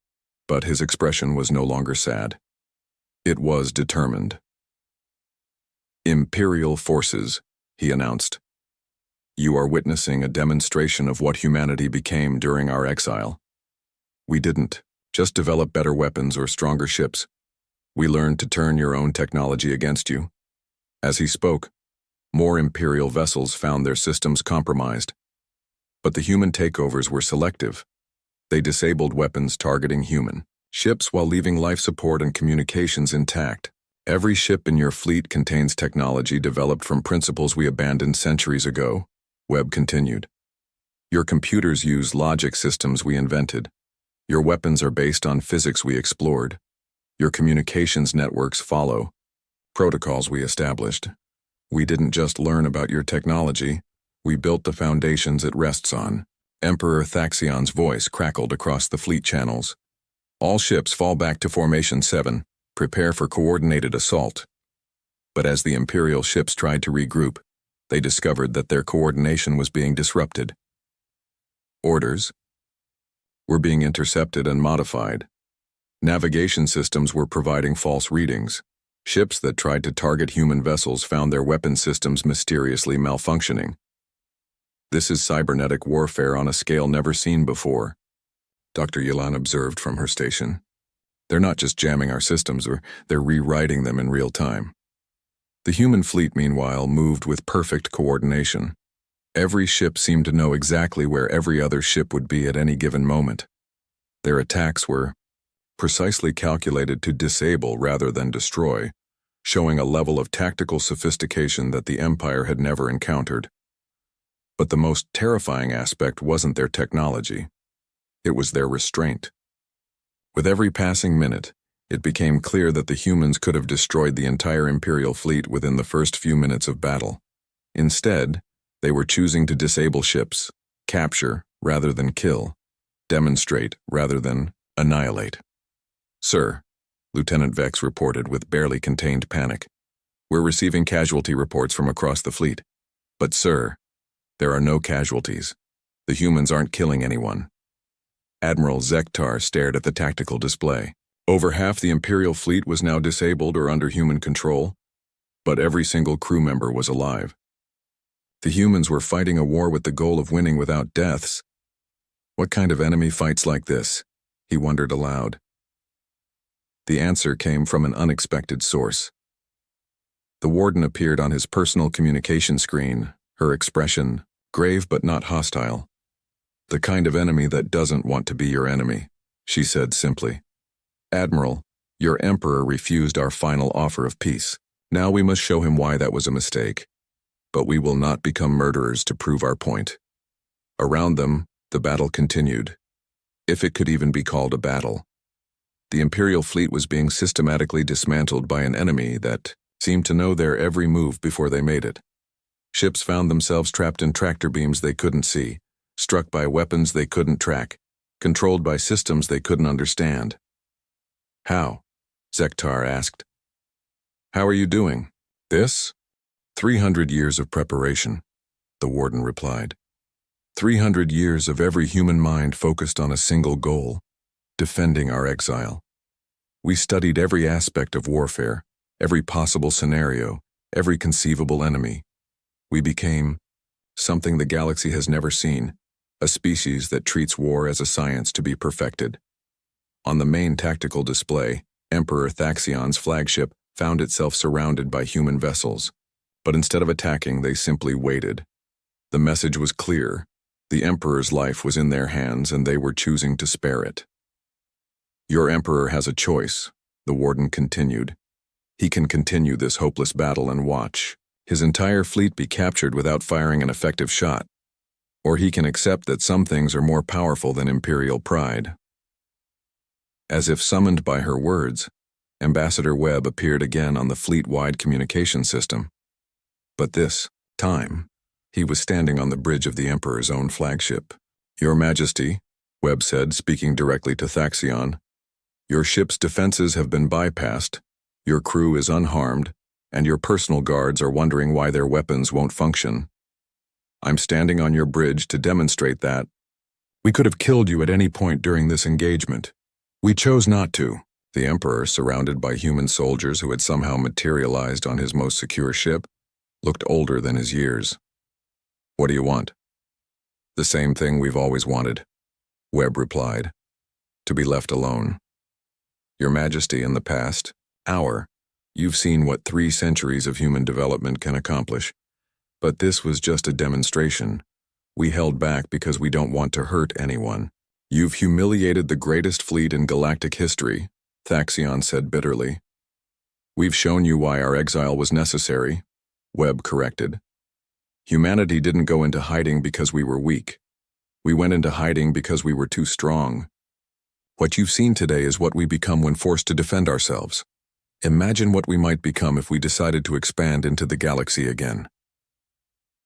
but his expression was no longer sad. It was determined. "Imperial forces," he announced. "You are witnessing a demonstration of what humanity became during our exile. We didn't just develop better weapons or stronger ships. We learned to turn your own technology against you." As he spoke, more Imperial vessels found their systems compromised. But the human takeovers were selective. They disabled weapons targeting human ships while leaving life support and communications intact. "Every ship in your fleet contains technology developed from principles we abandoned centuries ago," Webb continued. "Your computers use logic systems we invented. Your weapons are based on physics we explored. Your communications networks follow protocols we established. We didn't just learn about your technology, we built the foundations it rests on." Emperor Thaxion's voice crackled across the fleet channels. "All ships fall back to Formation 7. Prepare for coordinated assault." But as the Imperial ships tried to regroup, they discovered that their coordination was being disrupted. Orders were being intercepted and modified. Navigation systems were providing false readings. Ships that tried to target human vessels found their weapon systems mysteriously malfunctioning. This is cybernetic warfare on a scale never seen before, Dr. Yilan observed from her station. They're not just jamming our systems, they're rewriting them in real time. The human fleet, meanwhile, moved with perfect coordination. Every ship seemed to know exactly where every other ship would be at any given moment. Their attacks were precisely calculated to disable rather than destroy, showing a level of tactical sophistication that the Empire had never encountered. But the most terrifying aspect wasn't their technology. It was their restraint. With every passing minute, it became clear that the humans could have destroyed the entire Imperial fleet within the first few minutes of battle. Instead, they were choosing to disable ships, capture rather than kill, demonstrate rather than annihilate. "Sir," Lieutenant Vex reported with barely contained panic, "we're receiving casualty reports from across the fleet. But sir, there are no casualties. The humans aren't killing anyone." Admiral Zektar stared at the tactical display. Over half the Imperial fleet was now disabled or under human control, but every single crew member was alive. The humans were fighting a war with the goal of winning without deaths. What kind of enemy fights like this? He wondered aloud. The answer came from an unexpected source. The warden appeared on his personal communication screen, her expression grave but not hostile. "The kind of enemy that doesn't want to be your enemy," she said simply. "Admiral, your Emperor refused our final offer of peace. Now we must show him why that was a mistake. But we will not become murderers to prove our point." Around them, the battle continued, if it could even be called a battle. The Imperial fleet was being systematically dismantled by an enemy that seemed to know their every move before they made it. Ships found themselves trapped in tractor beams they couldn't see, struck by weapons they couldn't track, controlled by systems they couldn't understand. "How?" Zektar asked. "How are you doing?" "This? 300 years of preparation," the warden replied. 300 years of every human mind focused on a single goal, defending our exile. We studied every aspect of warfare, every possible scenario, every conceivable enemy. We became something the galaxy has never seen, a species that treats war as a science to be perfected. On the main tactical display, Emperor Thaxion's flagship found itself surrounded by human vessels. But instead of attacking, they simply waited. The message was clear. The Emperor's life was in their hands, and they were choosing to spare it. "Your Emperor has a choice," the warden continued. "He can continue this hopeless battle and watch his entire fleet be captured without firing an effective shot. Or he can accept that some things are more powerful than imperial pride." As if summoned by her words, Ambassador Webb appeared again on the fleet-wide communication system. But this time, he was standing on the bridge of the Emperor's own flagship. "Your Majesty," Webb said, speaking directly to Thaxion, "your ship's defenses have been bypassed, your crew is unharmed, and your personal guards are wondering why their weapons won't function. I'm standing on your bridge to demonstrate that. We could have killed you at any point during this engagement. We chose not to." The Emperor, surrounded by human soldiers who had somehow materialized on his most secure ship, looked older than his years. "What do you want?" "The same thing we've always wanted," Webb replied. "To be left alone. Your Majesty, in the past hour, you've seen what 3 centuries of human development can accomplish. But this was just a demonstration. We held back because we don't want to hurt anyone. You've humiliated the greatest fleet in galactic history," Thaxion said bitterly. "We've shown you why our exile was necessary," Webb corrected. "Humanity didn't go into hiding because we were weak. We went into hiding because we were too strong. What you've seen today is what we become when forced to defend ourselves. Imagine what we might become if we decided to expand into the galaxy again."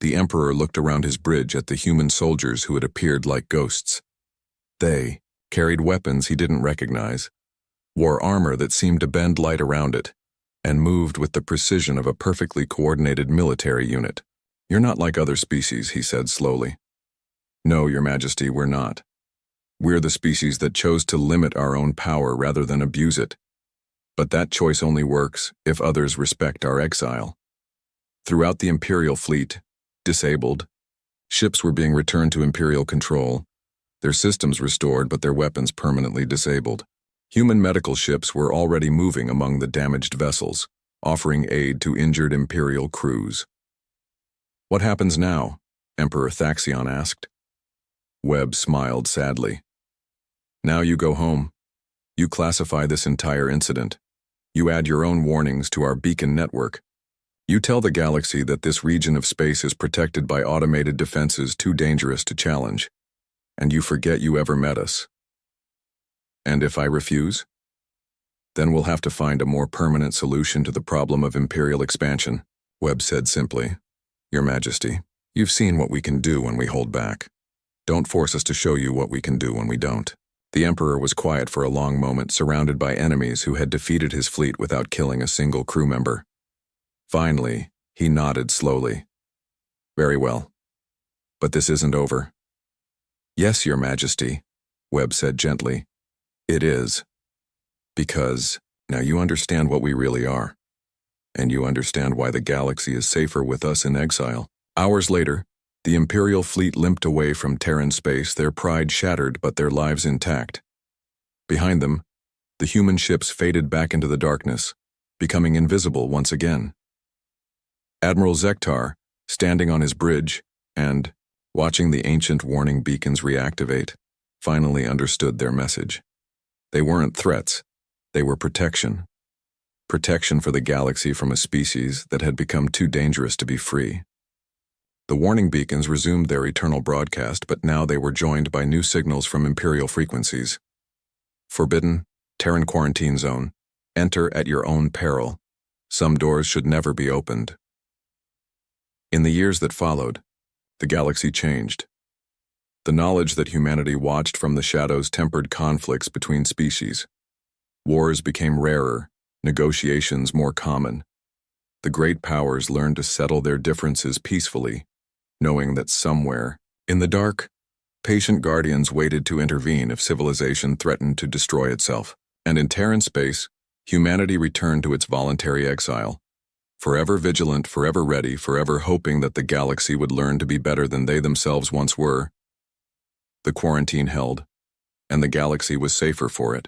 The Emperor looked around his bridge at the human soldiers who had appeared like ghosts. They carried weapons he didn't recognize, wore armor that seemed to bend light around it, and moved with the precision of a perfectly coordinated military unit. "You're not like other species," he said slowly. "No, Your Majesty, we're not. We're the species that chose to limit our own power rather than abuse it. But that choice only works if others respect our exile. Throughout the Imperial fleet, disabled, ships were being returned to Imperial control, their systems restored but their weapons permanently disabled. Human medical ships were already moving among the damaged vessels, offering aid to injured Imperial crews. "What happens now?" Emperor Thaxion asked. Webb smiled sadly. "Now you go home. You classify this entire incident. You add your own warnings to our beacon network. You tell the galaxy that this region of space is protected by automated defenses too dangerous to challenge. And you forget you ever met us. And if I refuse? Then we'll have to find a more permanent solution to the problem of Imperial expansion," Webb said simply. "Your Majesty, you've seen what we can do when we hold back. Don't force us to show you what we can do when we don't." The Emperor was quiet for a long moment, surrounded by enemies who had defeated his fleet without killing a single crew member. Finally, he nodded slowly. "Very well. But this isn't over." "Yes, Your Majesty," Webb said gently. "It is. Because now you understand what we really are. And you understand why the galaxy is safer with us in exile." Hours later, the Imperial fleet limped away from Terran space, their pride shattered but their lives intact. Behind them, the human ships faded back into the darkness, becoming invisible once again. Admiral Zektar, standing on his bridge and watching the ancient warning beacons reactivate, finally understood their message. They weren't threats, they were protection. Protection for the galaxy from a species that had become too dangerous to be free. The warning beacons resumed their eternal broadcast, but now they were joined by new signals from Imperial frequencies. "Forbidden, Terran quarantine zone. Enter at your own peril. Some doors should never be opened." In the years that followed, the galaxy changed. The knowledge that humanity watched from the shadows tempered conflicts between species. Wars became rarer, negotiations more common. The great powers learned to settle their differences peacefully, knowing that somewhere, in the dark, patient guardians waited to intervene if civilization threatened to destroy itself. And in Terran space, humanity returned to its voluntary exile, forever vigilant, forever ready, forever hoping that the galaxy would learn to be better than they themselves once were. The quarantine held, and the galaxy was safer for it.